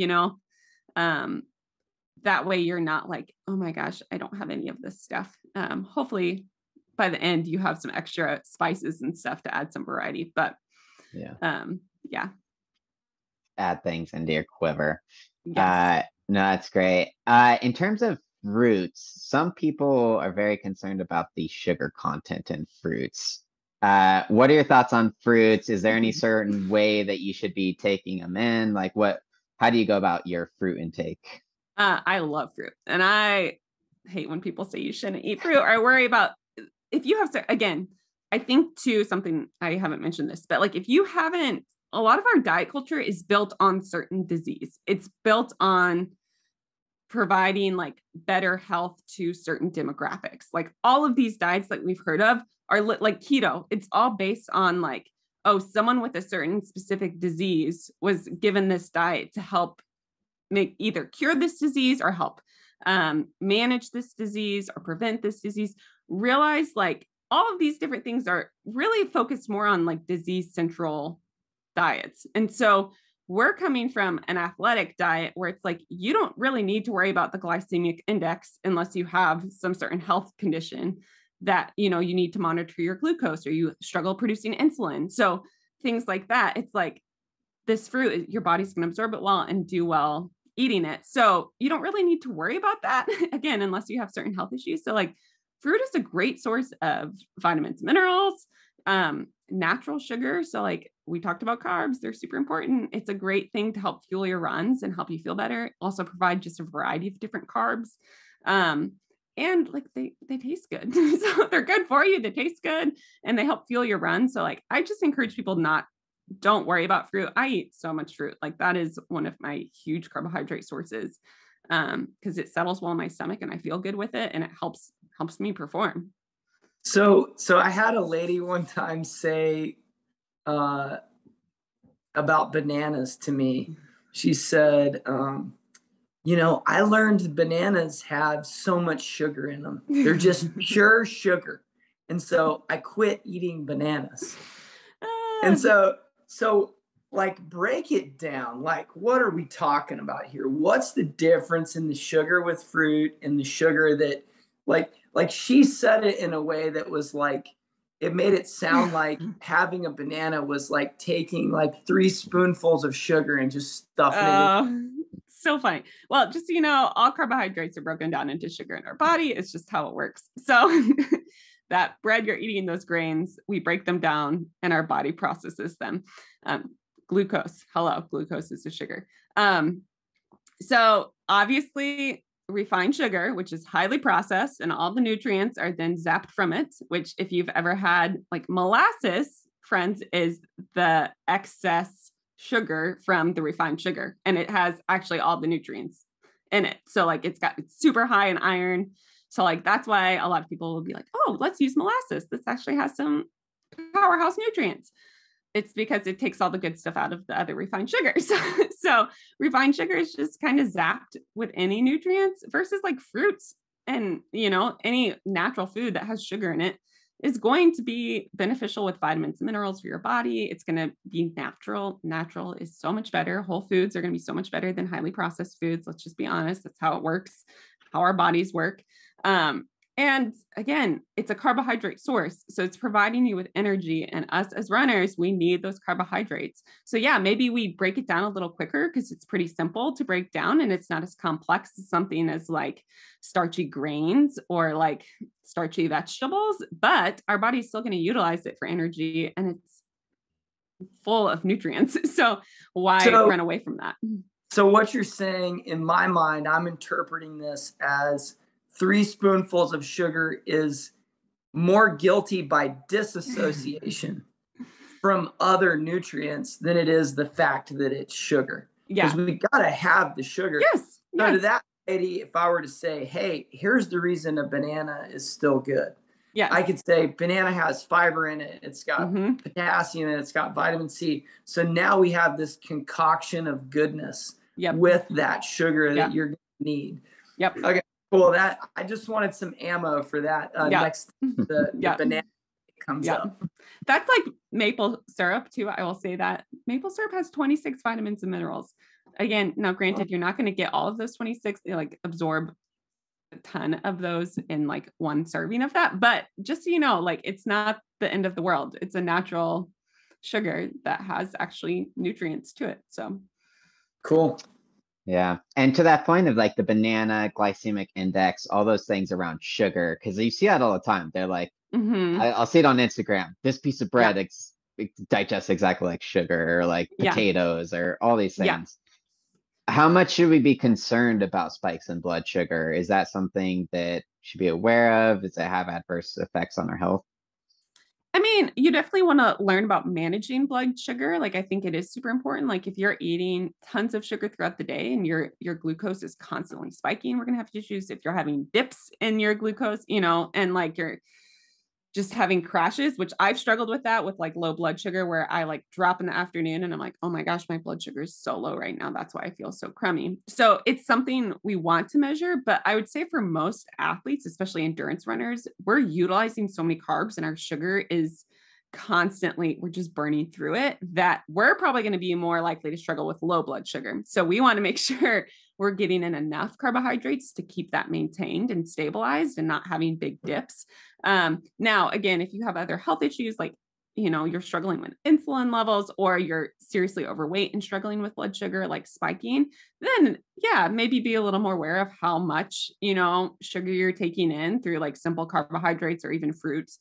that way you're not like, oh my gosh, I don't have any of this stuff. Hopefully by the end you have some extra spices and stuff to add some variety, but yeah. Add things into your quiver. Yes. No, that's great. In terms of fruits, some people are very concerned about the sugar content in fruits. What are your thoughts on fruits? Is there any certain way that you should be taking them in? Like how do you go about your fruit intake? I love fruit, and I hate when people say you shouldn't eat fruit, or I worry about if you have, again, I think too, something I haven't mentioned this, but like if you haven't, a lot of our diet culture is built on certain disease. It's built on providing like better health to certain demographics. Like all of these diets that we've heard of are like keto. It's all based on like, oh, someone with a certain specific disease was given this diet to help either cure this disease or help manage this disease or prevent this disease. Realize like all of these different things are really focused more on like disease central diets. And so we're coming from an athletic diet where it's like, you don't really need to worry about the glycemic index unless you have some certain health condition that, you need to monitor your glucose or you struggle producing insulin. So things like that, it's like this fruit, your body's going to absorb it well and do well eating it. So you don't really need to worry about that again, unless you have certain health issues. So like fruit is a great source of vitamins, minerals, natural sugar. So like we talked about carbs. They're super important. It's a great thing to help fuel your runs and help you feel better. Also provide just a variety of different carbs. And like they taste good. So they're good for you. They taste good and they help fuel your run. So like, I just encourage people don't worry about fruit. I eat so much fruit. Like that is one of my huge carbohydrate sources. Because it settles well in my stomach and I feel good with it and it helps me perform. So I had a lady one time say about bananas to me. She said, I learned bananas have so much sugar in them. They're just pure sugar. And so I quit eating bananas. And so like break it down. Like, what are we talking about here? What's the difference in the sugar with fruit and the sugar that like she said it in a way that was like, it made it sound like having a banana was like taking like 3 spoonfuls of sugar and just stuffing it in. So funny. Well, just so you know, all carbohydrates are broken down into sugar in our body. It's just how it works. So that bread you're eating, those grains, we break them down and our body processes them. Glucose is a sugar. So obviously refined sugar, which is highly processed and all the nutrients are then zapped from it, which if you've ever had like molasses, friends, is the excess sugar from the refined sugar. And it has actually all the nutrients in it. So like it's super high in iron. So like, that's why a lot of people will be like, oh, let's use molasses. This actually has some powerhouse nutrients. It's because it takes all the good stuff out of the other refined sugars. So refined sugar is just kind of zapped with any nutrients versus like fruits and, any natural food that has sugar in it is going to be beneficial with vitamins and minerals for your body. It's going to be natural. Natural is so much better. Whole foods are going to be so much better than highly processed foods. Let's just be honest. That's how it works, how our bodies work. And again, it's a carbohydrate source. So it's providing you with energy, and us as runners, we need those carbohydrates. So yeah, maybe we break it down a little quicker because it's pretty simple to break down and it's not as complex as something as like starchy grains or like starchy vegetables, but our body's still going to utilize it for energy and it's full of nutrients. So why run away from that? So what you're saying, in my mind, I'm interpreting this as 3 spoonfuls of sugar is more guilty by disassociation from other nutrients than it is the fact that it's sugar. Yeah. Because we got to have the sugar. Yes. So to that lady, if I were to say, hey, here's the reason a banana is still good. Yeah. I could say banana has fiber in it. It's got potassium in it. It's got vitamin C. So now we have this concoction of goodness with that sugar that you're going to need. Yep. Okay. Cool. That I just wanted some ammo for that next the banana comes up. That's like maple syrup too. I will say that maple syrup has 26 vitamins and minerals. Again, now granted, you're not going to get all of those 26, like absorb a ton of those in like one serving of that. But just so you know, like it's not the end of the world. It's a natural sugar that has actually nutrients to it. So cool. Yeah. And to that point of like the banana glycemic index, all those things around sugar, because you see that all the time. They're like, I'll see it on Instagram. This piece of bread it digests exactly like sugar or like potatoes or all these things. How much should we be concerned about spikes in blood sugar? Is that something that should be aware of? Does it have adverse effects on our health? I mean, you definitely want to learn about managing blood sugar. Like, I think it is super important. Like if you're eating tons of sugar throughout the day and your glucose is constantly spiking, we're going to have issues. If you're having dips in your glucose, and like you're just having crashes, which I've struggled with that with like low blood sugar, where I like drop in the afternoon and I'm like, oh my gosh, my blood sugar is so low right now. That's why I feel so crummy. So it's something we want to measure, but I would say for most athletes, especially endurance runners, we're utilizing so many carbs and our sugar is constantly, we're just burning through it, that we're probably going to be more likely to struggle with low blood sugar. So we want to make sure we're getting in enough carbohydrates to keep that maintained and stabilized and not having big dips. Now, again, if you have other health issues, like, you're struggling with insulin levels or you're seriously overweight and struggling with blood sugar, like spiking, then maybe be a little more aware of how much, sugar you're taking in through like simple carbohydrates or even fruits.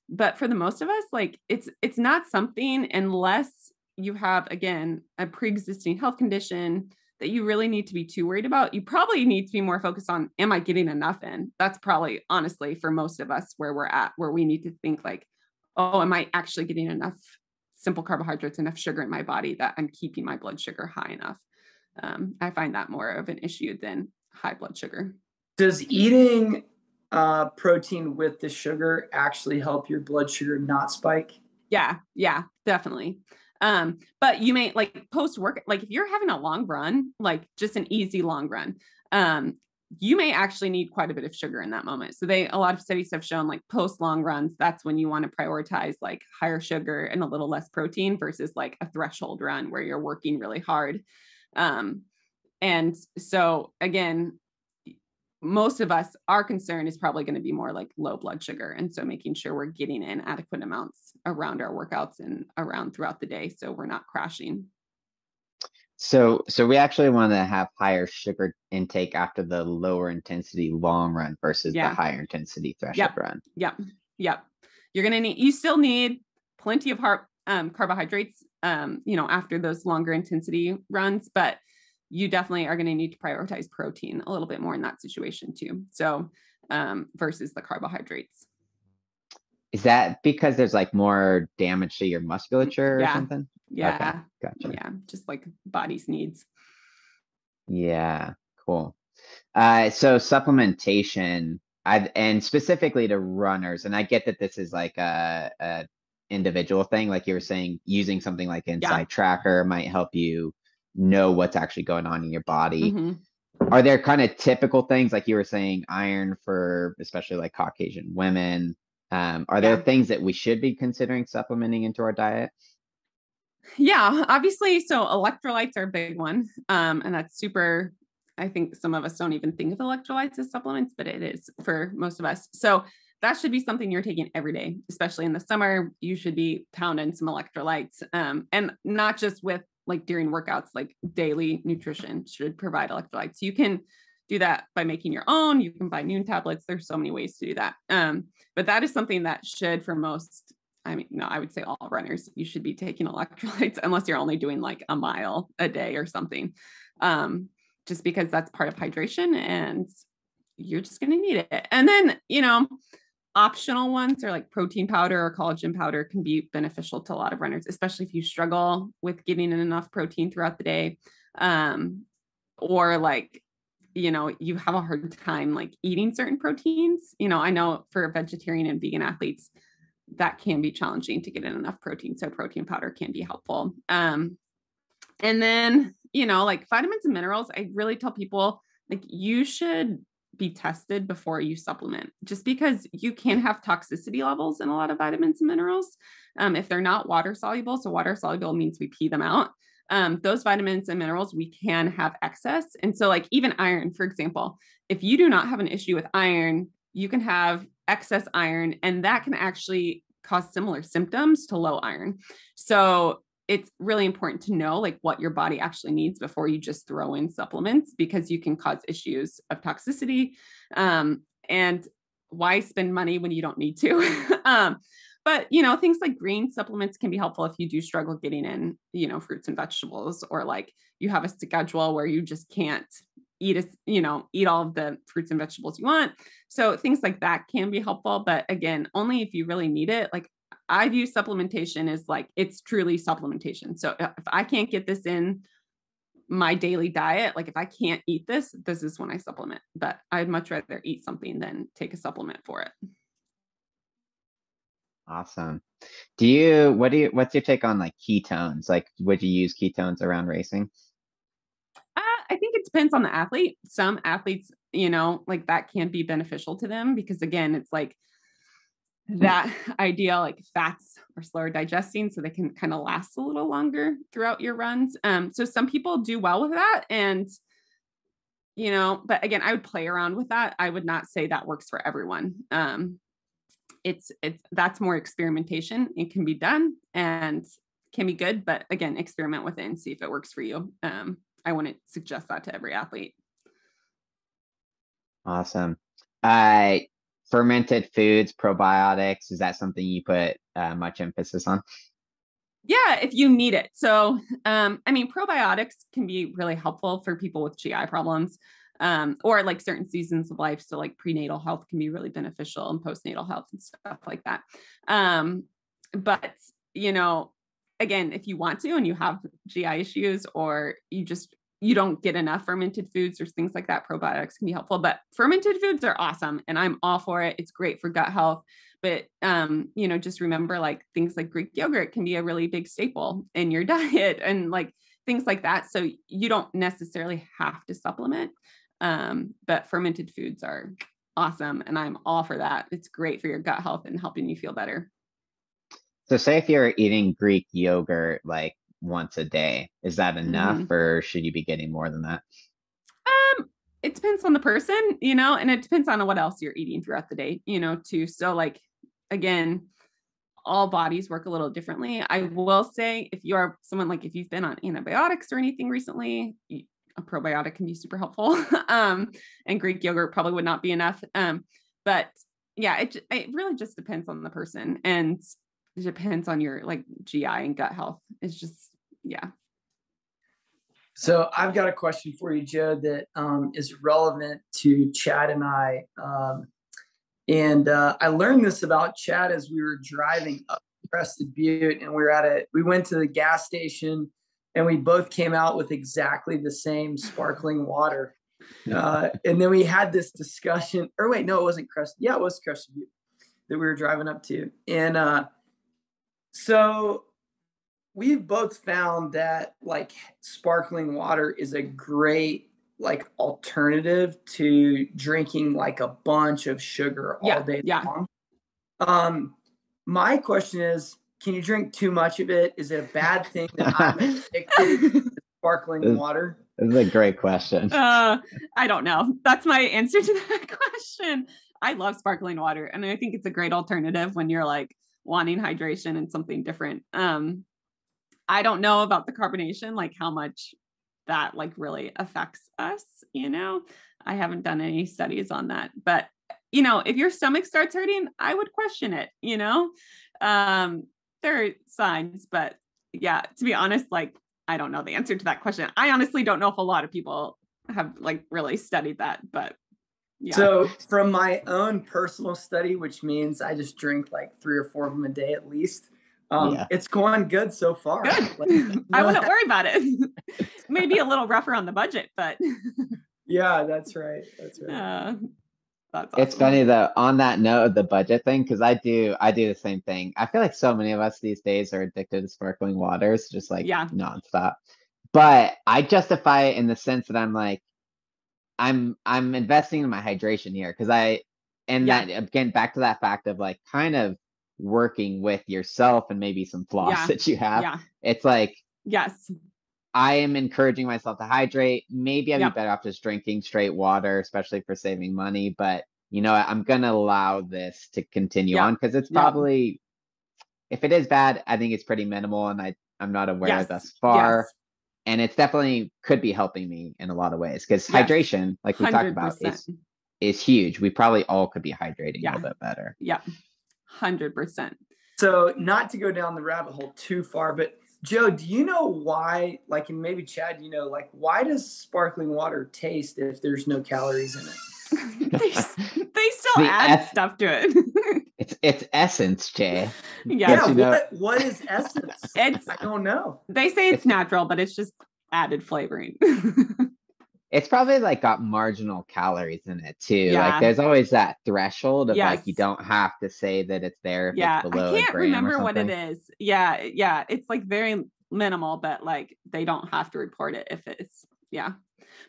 But for the most of us, like it's not something, unless you have, again, a pre-existing health condition that you really need to be too worried about. You probably need to be more focused on, am I getting enough in? That's probably, honestly, for most of us, where we're at, where we need to think like, oh, am I actually getting enough simple carbohydrates, enough sugar in my body that I'm keeping my blood sugar high enough? I find that more of an issue than high blood sugar. Does eating protein with the sugar actually help your blood sugar not spike? Yeah, definitely. But you may, like, post work, like if you're having a long run, like just an easy long run, you may actually need quite a bit of sugar in that moment. So a lot of studies have shown, like, post long runs, that's when you want to prioritize like higher sugar and a little less protein versus like a threshold run where you're working really hard. And so again, most of us, our concern is probably going to be more like low blood sugar. And so making sure we're getting in adequate amounts around our workouts and around throughout the day, so we're not crashing. So we actually want to have higher sugar intake after the lower intensity long run versus the higher intensity threshold run. Yep. You still need plenty of carbohydrates, after those longer intensity runs, but you definitely are going to need to prioritize protein a little bit more in that situation too. So, versus the carbohydrates. Is that because there's like more damage to your musculature or something? Yeah. Okay, gotcha. Yeah. Just like body's needs. Yeah, cool. So supplementation, and specifically to runners, and I get that this is like a individual thing. Like you were saying, using something like Insight Tracker might help you know what's actually going on in your body. Mm-hmm. Are there kind of typical things, like you were saying, iron for especially like Caucasian women? Are there things that we should be considering supplementing into our diet? Yeah, obviously. So electrolytes are a big one. And that's super, I think some of us don't even think of electrolytes as supplements, but it is for most of us. So that should be something you're taking every day, especially in the summer. You should be pounding some electrolytes, and not just with like during workouts, like daily nutrition should provide electrolytes. You can do that by making your own. You can buy Noon tablets. There's so many ways to do that. But that is something that should, for most, I mean, no, I would say all runners, you should be taking electrolytes unless you're only doing like a mile a day or something. Just because that's part of hydration and you're just going to need it. And then, optional ones are like protein powder or collagen powder can be beneficial to a lot of runners, especially if you struggle with getting in enough protein throughout the day. Or like, you have a hard time like eating certain proteins. I know for vegetarian and vegan athletes, that can be challenging to get in enough protein. So protein powder can be helpful. And then, like vitamins and minerals, I really tell people, like, you should be tested before you supplement, just because you can have toxicity levels in a lot of vitamins and minerals if they're not water soluble. So water soluble means we pee them out. Those vitamins and minerals, we can have excess. And so like even iron, for example, if you do not have an issue with iron, you can have excess iron, and that can actually cause similar symptoms to low iron. So it's really important to know like what your body actually needs before you just throw in supplements, because you can cause issues of toxicity. And why spend money when you don't need to? But things like green supplements can be helpful if you do struggle getting in, fruits and vegetables, or like you have a schedule where you just can't eat all of the fruits and vegetables you want. So things like that can be helpful, but again, only if you really need it. Like I view supplementation as like, it's truly supplementation. So if I can't get this in my daily diet, like if I can't eat this is when I supplement, but I'd much rather eat something than take a supplement for it. Awesome. What's your take on like ketones? Like, would you use ketones around racing? I think it depends on the athlete. Some athletes, like that can be beneficial to them, because again, it's like that idea, like fats are slower digesting, so they can kind of last a little longer throughout your runs. So some people do well with that. And, but again, I would play around with that. I would not say that works for everyone. That's more experimentation. It can be done and can be good, but again, experiment with it and see if it works for you. I wouldn't suggest that to every athlete. Awesome. fermented foods, probiotics, is that something you put much emphasis on? Yeah, if you need it. So, probiotics can be really helpful for people with GI problems, or like certain seasons of life. So like prenatal health can be really beneficial, and postnatal health and stuff like that. But, again, if you want to, and you have GI issues, or you don't get enough fermented foods or things like that, probiotics can be helpful. But fermented foods are awesome, and I'm all for it. It's great for gut health. But, just remember, like, things like Greek yogurt can be a really big staple in your diet, and like things like that. So you don't necessarily have to supplement. But fermented foods are awesome, and I'm all for that. It's great for your gut health and helping you feel better. So say if you're eating Greek yogurt like once a day, is that enough, or should you be getting more than that? It depends on the person, and it depends on what else you're eating throughout the day, too. So like, again, all bodies work a little differently. I will say, if you are someone, like, if you've been on antibiotics or anything recently, a probiotic can be super helpful. And Greek yogurt probably would not be enough. But yeah, it really just depends on the person, and it depends on your like GI and gut health. It's just, yeah. So I've got a question for you, Joe, that is relevant to Chad and I. I learned this about Chad as we were driving up Crested Butte, and we went to the gas station, and we both came out with exactly the same sparkling water. And then we had this discussion, or wait, no, it wasn't Crested. Yeah, it was Crested Butte that we were driving up to. And so we've both found that like sparkling water is a great like alternative to drinking like a bunch of sugar all day long. My question is, can you drink too much of it? Is it a bad thing that I'm addicted to sparkling water? This is a great question. I don't know. That's my answer to that question. I love sparkling water, and I think it's a great alternative when you're like wanting hydration and something different. I don't know about the carbonation, like how much that like really affects us, I haven't done any studies on that, but if your stomach starts hurting, I would question it, there are signs, but yeah, to be honest, like, I don't know the answer to that question. I honestly don't know if a lot of people have like really studied that, but yeah. So from my own personal study, which means I just drink like 3 or 4 of them a day at least, it's going good so far. Good. Like, I wouldn't worry about it. Maybe a little rougher on the budget, but yeah, that's right. That's awesome. It's funny though, on that note of the budget thing, because I do the same thing. I feel like so many of us these days are addicted to sparkling waters, just like nonstop. But I justify it in the sense that I'm like, I'm investing in my hydration here, because that again, back to that fact of like kind of working with yourself and maybe some flaws that you have. Yeah. It's like, yes, I am encouraging myself to hydrate. Maybe I'd be better off just drinking straight water, especially for saving money. But I'm gonna allow this to continue on, because it's probably, if it is bad, I think it's pretty minimal, and I'm not aware thus far. And it's definitely could be helping me in a lot of ways, because hydration, like we talked about, is huge. We probably all could be hydrating a little bit better. Yeah. 100%. So not to go down the rabbit hole too far, but Joe, do you know why, like, and maybe Chad, like, why does sparkling water taste if there's no calories in it? they still add stuff to it. It's essence, Jay. What is essence? I don't know. They say it's natural, but it's just added flavoring. It's probably like got marginal calories in it too. Yeah. Like there's always that threshold of like, you don't have to say that it's there. If it's below I can't remember what it is. Yeah. It's like very minimal, but like they don't have to report it if it's,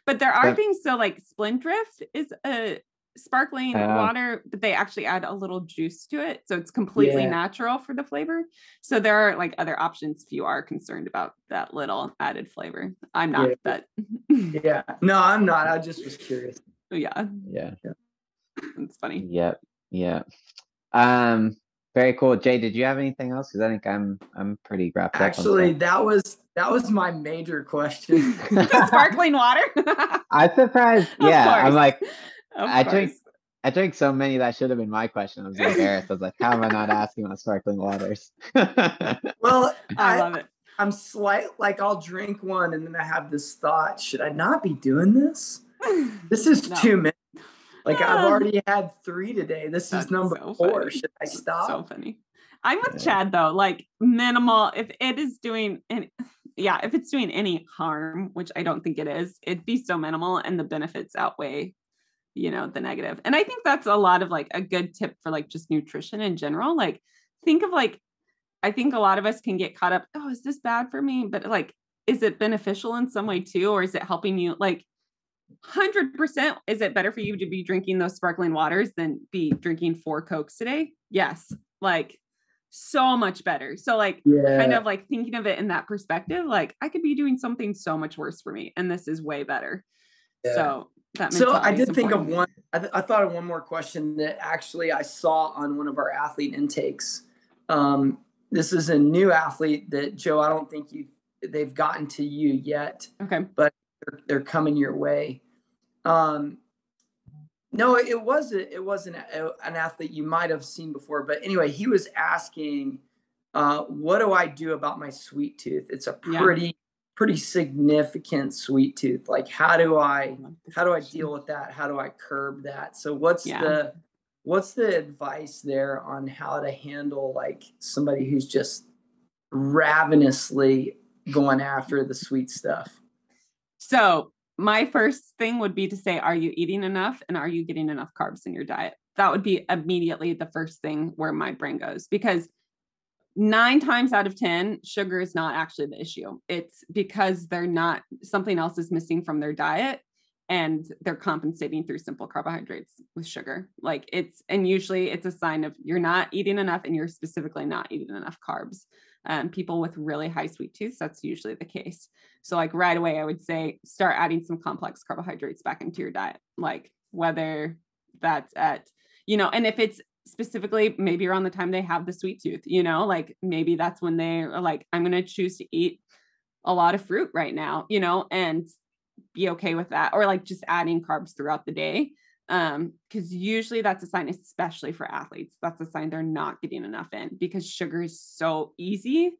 but there are things. So like Spindrift is a sparkling water, but they actually add a little juice to it. So it's completely natural for the flavor. So there are like other options if you are concerned about that little added flavor. I'm not, but no, I'm not. I just was curious. Yeah. It's funny. Yeah. Very cool. Jay, did you have anything else? Because I think I'm pretty wrapped up. Actually, that was my major question. The sparkling water. I'm surprised. I'm like, I I drink so many that should have been my question. I was embarrassed. I was like, how am I not asking about sparkling waters? Well, I love it. I'm like I'll drink one and then I have this thought, should I not be doing this? This is too many. Like I've already had 3 today. This is number 4. Funny. Should I stop? So funny. I'm with Chad though, like minimal. If it is doing if it's doing any harm, which I don't think it is, it'd be so minimal and the benefits outweigh, the negative. And I think that's a lot of like a good tip for like just nutrition in general. Like think of like, I think a lot of us can get caught up, oh, is this bad for me? But like, is it beneficial in some way too? Or is it helping you? Like 100%, is it better for you to be drinking those sparkling waters than be drinking 4 Cokes today? Yes. Like so much better. So like kind of like thinking of it in that perspective, like I could be doing something so much worse for me and this is way better. Yeah. So I did think of one, I thought of one more question that actually I saw on one of our athlete intakes. This is a new athlete that, Joe, I don't think they've gotten to you yet. Okay. But they're coming your way. No, it wasn't an athlete you might have seen before, but anyway, he was asking, what do I do about my sweet tooth? It's a pretty significant sweet tooth. Like, how do I deal with that? How do I curb that? So what's the advice there on how to handle like somebody who's just ravenously going after the sweet stuff? So my first thing would be to say, are you eating enough and are you getting enough carbs in your diet? That would be immediately the first thing where my brain goes, because 9 times out of 10, sugar is not actually the issue. It's because something else is missing from their diet and they're compensating through simple carbohydrates with sugar. And usually it's a sign of you're not eating enough and you're specifically not eating enough carbs. People with really high sweet tooths, that's usually the case. So like right away, I would say, start adding some complex carbohydrates back into your diet. Like whether that's at, and if it's specifically maybe around the time they have the sweet tooth, like maybe that's when they are like, I'm going to choose to eat a lot of fruit right now, and be okay with that. Or like just adding carbs throughout the day. Because usually that's a sign, especially for athletes, that's a sign they're not getting enough in, because sugar is so easy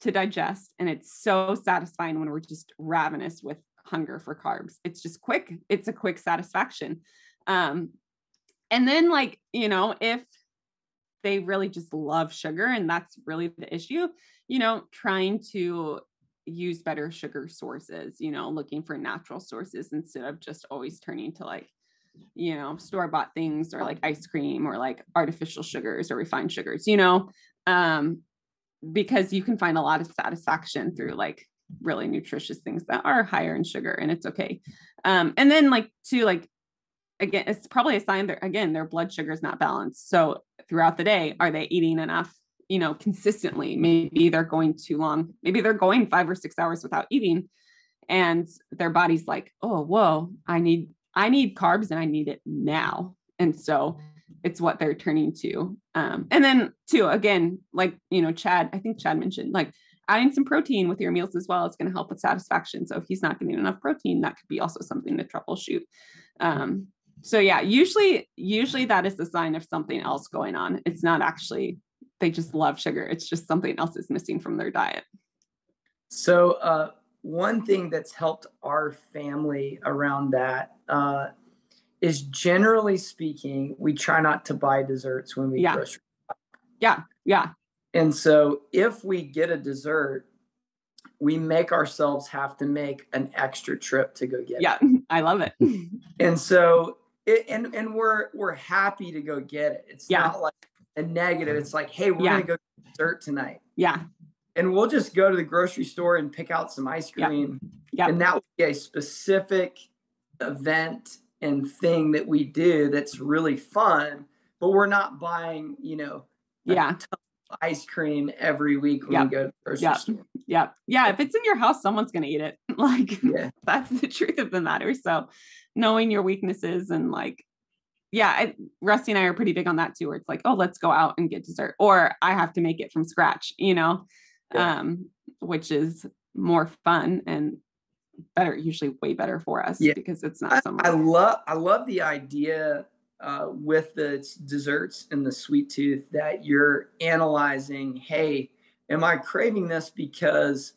to digest and it's so satisfying when we're just ravenous with hunger for carbs. It's just quick. It's a quick satisfaction. And then like, if they really just love sugar and that's really the issue, trying to use better sugar sources, looking for natural sources instead of just always turning to like, store-bought things or like ice cream or like artificial sugars or refined sugars, because you can find a lot of satisfaction through like really nutritious things that are higher in sugar, and it's okay. And then like too, like, again, it's probably a sign that, again, their blood sugar is not balanced. So throughout the day, are they eating enough, consistently? Maybe they're going too long. Maybe they're going 5 or 6 hours without eating and their body's like, oh, whoa, I need carbs and I need it now. And so it's what they're turning to. And then too, again, like, I think Chad mentioned like adding some protein with your meals as well. It's going to help with satisfaction. So if he's not getting enough protein, that could be also something to troubleshoot. So yeah, usually that is the sign of something else going on. It's not actually, they just love sugar. It's just something else is missing from their diet. So, one thing that's helped our family around that is, generally speaking, we try not to buy desserts when we grocery shop. Yeah. And so if we get a dessert, we make ourselves have to make an extra trip to go get it. Yeah, I love it. And so, and we're happy to go get it. It's not like a negative. It's like, hey, we're going to go get dessert tonight. Yeah. And we'll just go to the grocery store and pick out some ice cream. Yep. And that would be a specific event and thing that we do that's really fun, but we're not buying, a ton of ice cream every week when we go to the grocery store. Yeah. If it's in your house, someone's going to eat it. Like, that's the truth of the matter. So knowing your weaknesses and like, Rusty and I are pretty big on that too, where it's like, oh, let's go out and get dessert, or I have to make it from scratch, which is more fun and better, usually way better for us because it's not so much. I love the idea with the desserts and the sweet tooth that you're analyzing, hey, am I craving this because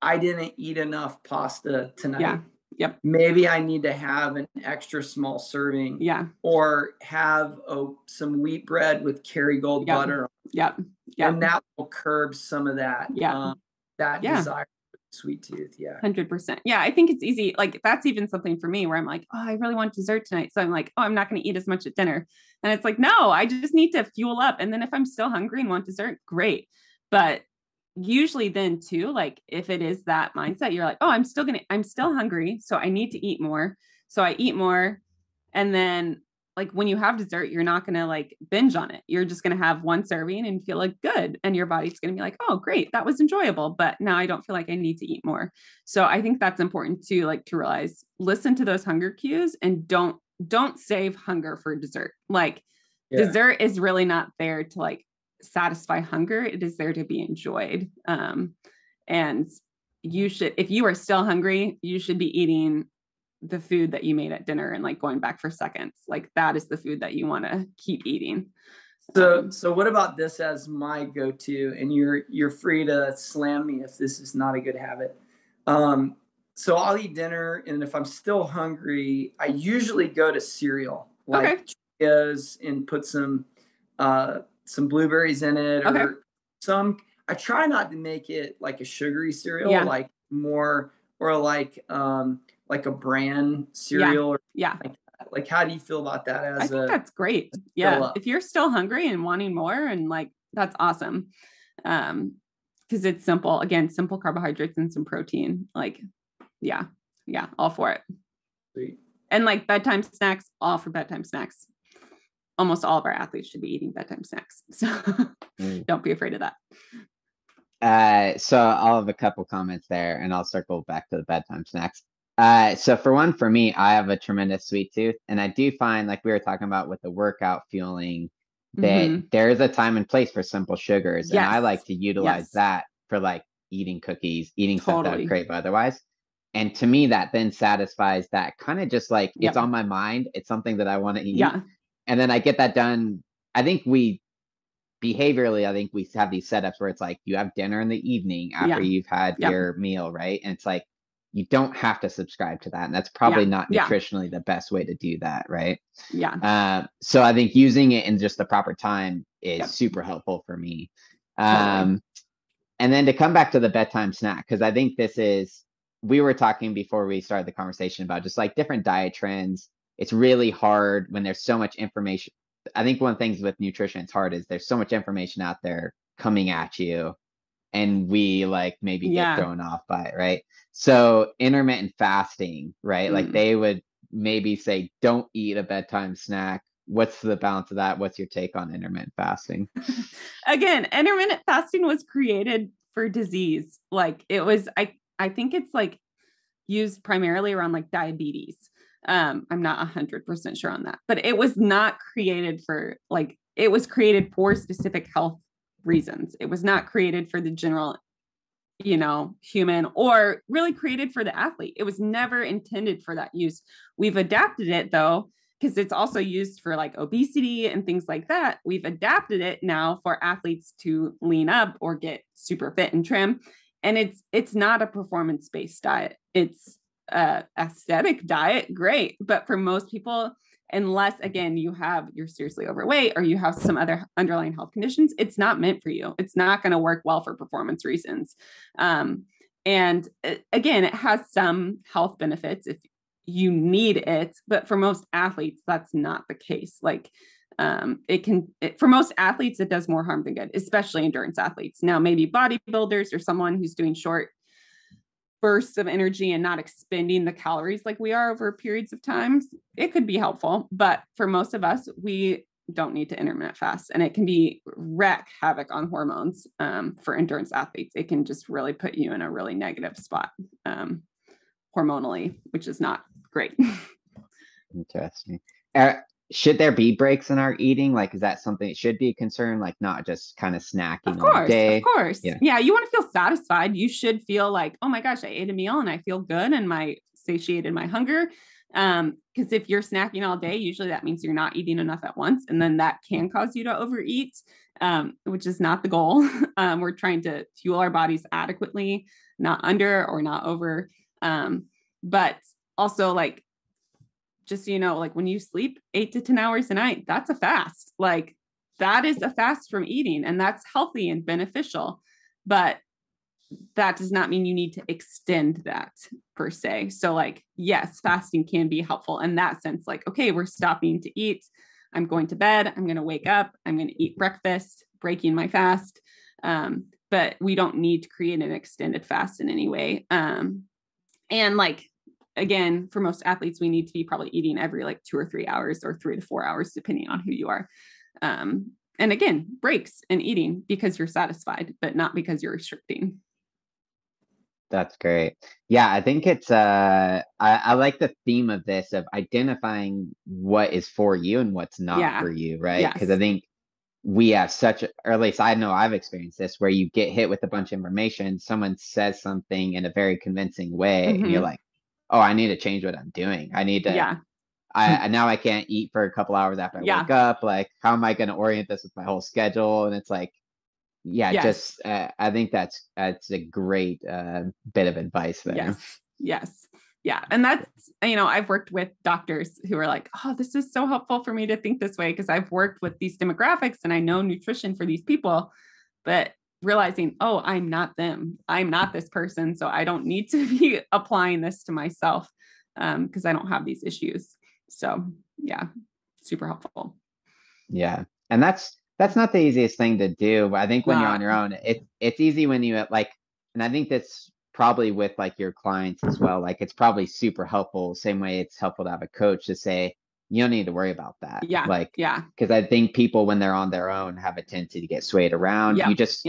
I didn't eat enough pasta tonight? Yeah. Yep. Maybe I need to have an extra small serving. Yeah. Or have some wheat bread with Kerrygold butter. Yep. And that will curb some of that. Yeah. That desire for sweet tooth. Yeah. 100%. Yeah. I think it's easy. Like that's even something for me where I'm like, oh, I really want dessert tonight. So I'm like, oh, I'm not going to eat as much at dinner. And it's like, no, I just need to fuel up. And then if I'm still hungry and want dessert, great. But usually then too, like if it is that mindset, you're like, oh, I'm still hungry. So I need to eat more. So I eat more. And then like when you have dessert, you're not going to like binge on it. You're just going to have one serving and feel like good. And your body's going to be like, oh, great. That was enjoyable. But now I don't feel like I need to eat more. So I think that's important too, like to realize, listen to those hunger cues and don't save hunger for dessert. Like dessert is really not there to like satisfy hunger. It is there to be enjoyed. And you should, if you are still hungry, you should be eating the food that you made at dinner and like going back for seconds. Like that is the food that you want to keep eating. So what about this as my go-to? And you're free to slam me if this is not a good habit. So I'll eat dinner, and if I'm still hungry, I usually go to cereal, like Cheerios, and put some blueberries in it, or I try not to make it like a sugary cereal, like more, or like a bran cereal. Or like how do you feel about that? I think that's great. Yeah. If you're still hungry and wanting more, and like, that's awesome. Cause it's simple, again, simple carbohydrates and some protein, like, all for it. Sweet. And like bedtime snacks, all for bedtime snacks. Almost all of our athletes should be eating bedtime snacks. So don't be afraid of that. So I'll have a couple comments there, and I'll circle back to the bedtime snacks. So for me, I have a tremendous sweet tooth, and I do find, like we were talking about with the workout fueling, that there is a time and place for simple sugars. And I like to utilize that for like eating cookies, eating stuff that I would crave otherwise. And to me, that then satisfies that kind of just like, it's on my mind. It's something that I want to eat. Yeah. And then I get that done. I think behaviorally, I think we have these setups where it's like you have dinner in the evening after you've had your meal, right? And it's like, you don't have to subscribe to that. And that's probably not nutritionally the best way to do that, right? Yeah. So I think using it in just the proper time is super helpful for me. And then to come back to the bedtime snack, because I think we were talking before we started the conversation about just like different diet trends. It's really hard when there's so much information. I think one of the things with nutrition, it's hard, is there's so much information out there coming at you, and we like maybe get thrown off by it, right? So intermittent fasting, right? Like they would maybe say, don't eat a bedtime snack. What's the balance of that? What's your take on intermittent fasting? Again, intermittent fasting was created for disease. Like it was, I think it's like used primarily around like diabetes. I'm not 100% sure on that, but it was not created for like, it was created for specific health reasons. It was not created for the general, human, or really created for the athlete. It was never intended for that use. We've adapted it though, because it's also used for like obesity and things like that. We've adapted it now for athletes to lean up or get super fit and trim. And it's not a performance-based diet. It's a aesthetic diet. Great. But for most people, unless again, you're seriously overweight or you have some other underlying health conditions, it's not meant for you. It's not going to work well for performance reasons. And again, it has some health benefits if you need it, but for most athletes, that's not the case. Like, for most athletes, it does more harm than good, especially endurance athletes. Now, maybe bodybuilders or someone who's doing short bursts of energy and not expending the calories like we are over periods of times, it could be helpful. But for most of us, we don't need to intermittent fast, and it can wreak havoc on hormones. For endurance athletes, it can just really put you in a really negative spot hormonally, which is not great. Interesting. Should there be breaks in our eating? Like, is that something that should be a concern? Like, not just kind of snacking all day? Of course. Yeah. You want to feel satisfied. You should feel like, oh my gosh, I ate a meal and I feel good and satiated my hunger. Because if you're snacking all day, usually that means you're not eating enough at once. And then that can cause you to overeat, which is not the goal. We're trying to fuel our bodies adequately, not under or not over. But also like, just, like when you sleep 8 to 10 hours a night, that's a fast. Like that is a fast from eating, and that's healthy and beneficial. But that does not mean you need to extend that per se. So like, yes, fasting can be helpful in that sense. Like, okay, we're stopping to eat. I'm going to bed. I'm going to wake up. I'm going to eat breakfast, breaking my fast. But we don't need to create an extended fast in any way. And like, again, for most athletes, we need to be probably eating every like 2 or 3 hours or 3 to 4 hours, depending on who you are. And again, breaks and eating because you're satisfied, but not because you're restricting. That's great. Yeah, I think it's I like the theme of this, of identifying what is for you and what's not for you, right? Because I think we have such or at least I know I've experienced this, where you get hit with a bunch of information, someone says something in a very convincing way, and you're like, oh, I need to change what I'm doing. I need to now I can't eat for a couple hours after I wake up. Like, how am I going to orient this with my whole schedule? And it's like, just I think that's a great bit of advice there. Yes. Yeah. And that's, I've worked with doctors who are like, oh, this is so helpful for me to think this way, because I've worked with these demographics and I know nutrition for these people, but realizing, oh, I'm not them. I'm not this person. So I don't need to be applying this to myself because I don't have these issues. So yeah, super helpful. Yeah. And that's not the easiest thing to do. But I think when you're on your own, it's easy when you like, and I think that's probably with like your clients as well. Like, it's probably super helpful. Same way it's helpful to have a coach to say, you don't need to worry about that. Because I think people, when they're on their own, have a tendency to get swayed around. You just,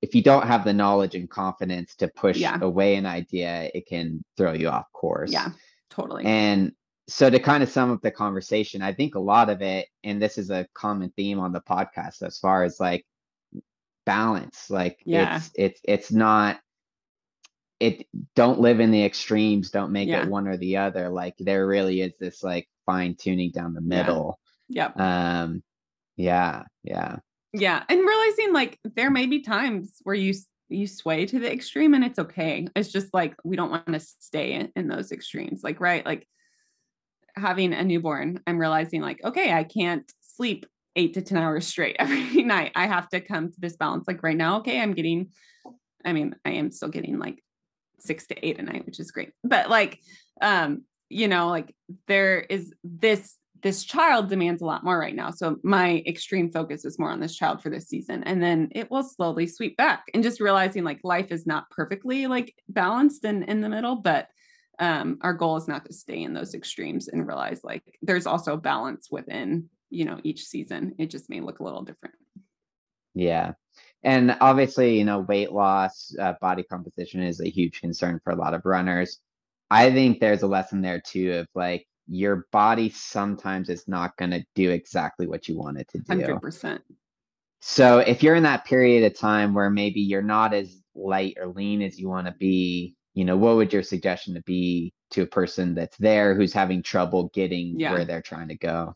if you don't have the knowledge and confidence to push away an idea, it can throw you off course. Yeah, totally. And so to kind of sum up the conversation, I think a lot of it, and this is a common theme on the podcast as far as like balance, like it's not, don't live in the extremes, don't make it one or the other. Like there really is this like fine tuning down the middle. Yeah. And realizing like there may be times where you sway to the extreme and it's okay. It's just like, we don't want to stay in those extremes. Like, right. Like having a newborn, I'm realizing like, okay, I can't sleep 8 to 10 hours straight every night. I have to come to this balance. Like right now, okay, I am still getting like 6 to 8 a night, which is great. But like, like there is this child demands a lot more right now. So my extreme focus is more on this child for this season. And then it will slowly sweep back, and just realizing like life is not perfectly like balanced and in the middle, but our goal is not to stay in those extremes, and realize like there's also balance within, each season. It just may look a little different. Yeah. And obviously, weight loss, body composition is a huge concern for a lot of runners. I think there's a lesson there too of like, your body sometimes is not going to do exactly what you want it to do. 100%. So if you're in that period of time where maybe you're not as light or lean as you want to be, what would your suggestion to be to a person that's there who's having trouble getting where they're trying to go?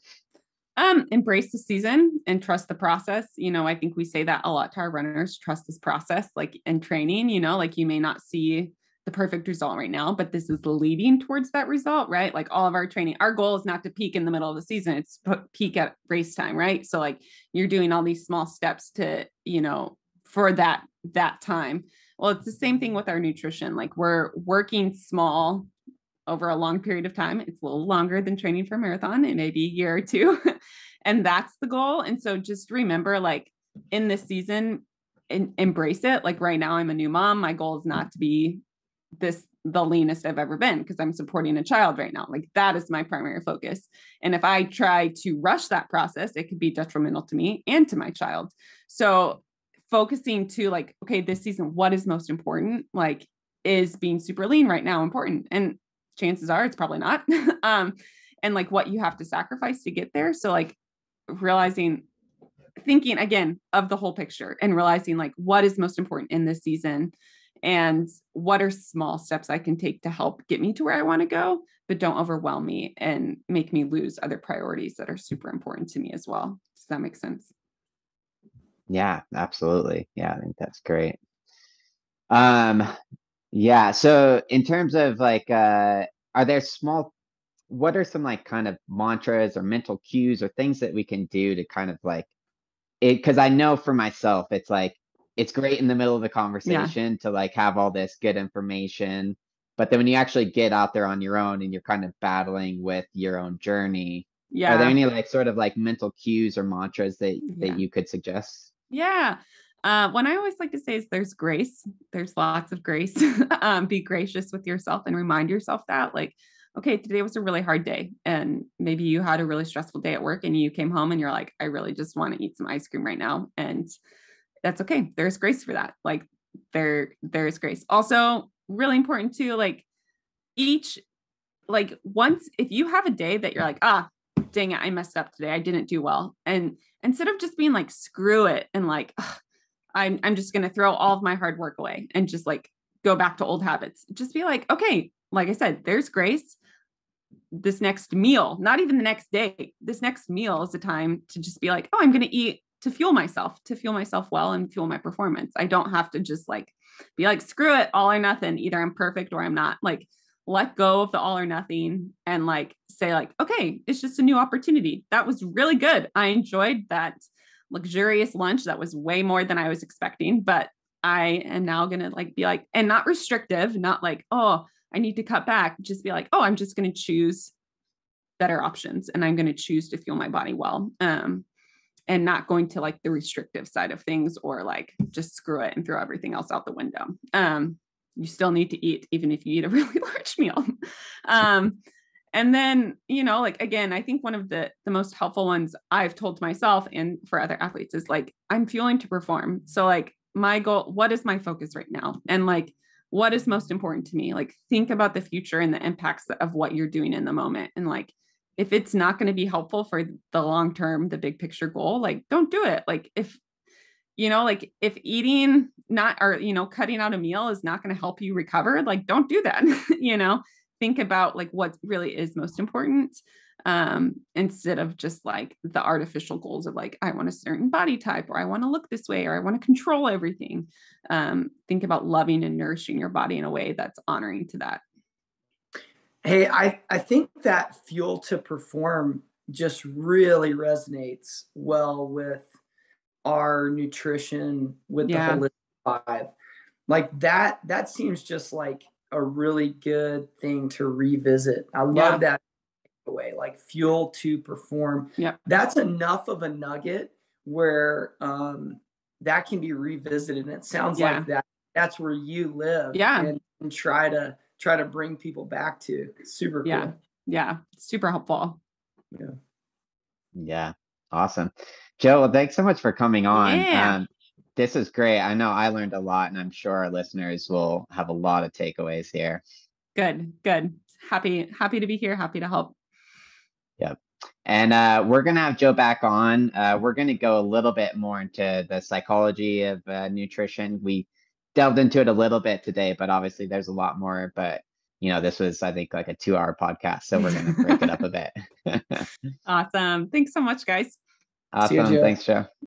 Embrace the season and trust the process. I think we say that a lot to our runners, trust this process, like in training, like you may not see the perfect result right now, but this is leading towards that result, right? Like all of our training, our goal is not to peak in the middle of the season. It's peak at race time, right? So like you're doing all these small steps to, for that time. Well, it's the same thing with our nutrition. Like we're working small over a long period of time. It's a little longer than training for a marathon. It may be a year or two. And that's the goal. And so just remember, like in this season, embrace it. Like right now, I'm a new mom. My goal is not to be the leanest I've ever been, because I'm supporting a child right now. Like that is my primary focus. And if I try to rush that process, it could be detrimental to me and to my child. So focusing to like, okay, this season, what is most important? Like, is being super lean right now important? And chances are it's probably not. And like what you have to sacrifice to get there. So like thinking again of the whole picture and realizing like what is most important in this season, and what are small steps I can take to help get me to where I want to go, but don't overwhelm me and make me lose other priorities that are super important to me as well. Does that make sense? Yeah, absolutely. Yeah, I think that's great. Yeah. So in terms of like, are there what are some like kind of mantras or mental cues or things that we can do to kind of like it? Because I know for myself, it's like, it's great in the middle of the conversation to like have all this good information. But then when you actually get out there on your own and you're kind of battling with your own journey, are there any like sort of like mental cues or mantras that you could suggest? Yeah. One I always like to say is there's grace. There's lots of grace. Be gracious with yourself and remind yourself that, like, okay, today was a really hard day. And maybe you had a really stressful day at work and you came home and you're like, I really just want to eat some ice cream right now. And that's okay. There's grace for that. Like there's grace. Also, really important too, like once, if you have a day that you're like, dang it, I messed up today, I didn't do well. And instead of just being like, screw it, and like, I'm just going to throw all of my hard work away and just like go back to old habits, just be like, okay, like I said, there's grace. This next meal, not even the next day, this next meal is a time to just be like, oh, I'm going to eat to fuel myself well and fuel my performance. I don't have to just like be like, screw it, all or nothing. Either I'm perfect or I'm not. Like, let go of the all or nothing and like say like, okay, it's just a new opportunity. That was really good. I enjoyed that luxurious lunch. That was way more than I was expecting, but I am now going to like be like, and not restrictive, not like, oh, I need to cut back. Just be like, oh, I'm just going to choose better options and I'm going to choose to fuel my body well. And not going to like the restrictive side of things or like just screw it and throw everything else out the window. You still need to eat, even if you eat a really large meal. And then, like, again, I think one of the most helpful ones I've told myself and for other athletes is like, I'm fueling to perform. So like my goal, what is my focus right now? And like, what is most important to me? Like, think about the future and the impacts of what you're doing in the moment. And like, if it's not going to be helpful for the long term, the big picture goal, like, don't do it. Like if eating not, or, cutting out a meal is not going to help you recover, like, don't do that. Think about like what really is most important, instead of just like the artificial goals of like, I want a certain body type, or I want to look this way, or I want to control everything. Think about loving and nourishing your body in a way that's honoring to that. Hey, I think that fuel to perform just really resonates well with our nutrition, with the Holistic 5. Like that seems just like a really good thing to revisit. I love that way, like fuel to perform. Yeah. That's enough of a nugget where that can be revisited. And it sounds like that's where you live. And try to bring people back to. Super cool. Yeah. Super helpful. Yeah. Awesome. Joe, well, thanks so much for coming on. Yeah. This is great. I know I learned a lot, and I'm sure our listeners will have a lot of takeaways here. Good. Happy to be here. Happy to help. Yep. And we're going to have Joe back on. We're going to go a little bit more into the psychology of nutrition. We delved into it a little bit today, but obviously there's a lot more. But, this was, I think, like a 2-hour podcast. So we're going to break it up a bit. Awesome. Thanks so much, guys. Awesome. Thanks, Joe.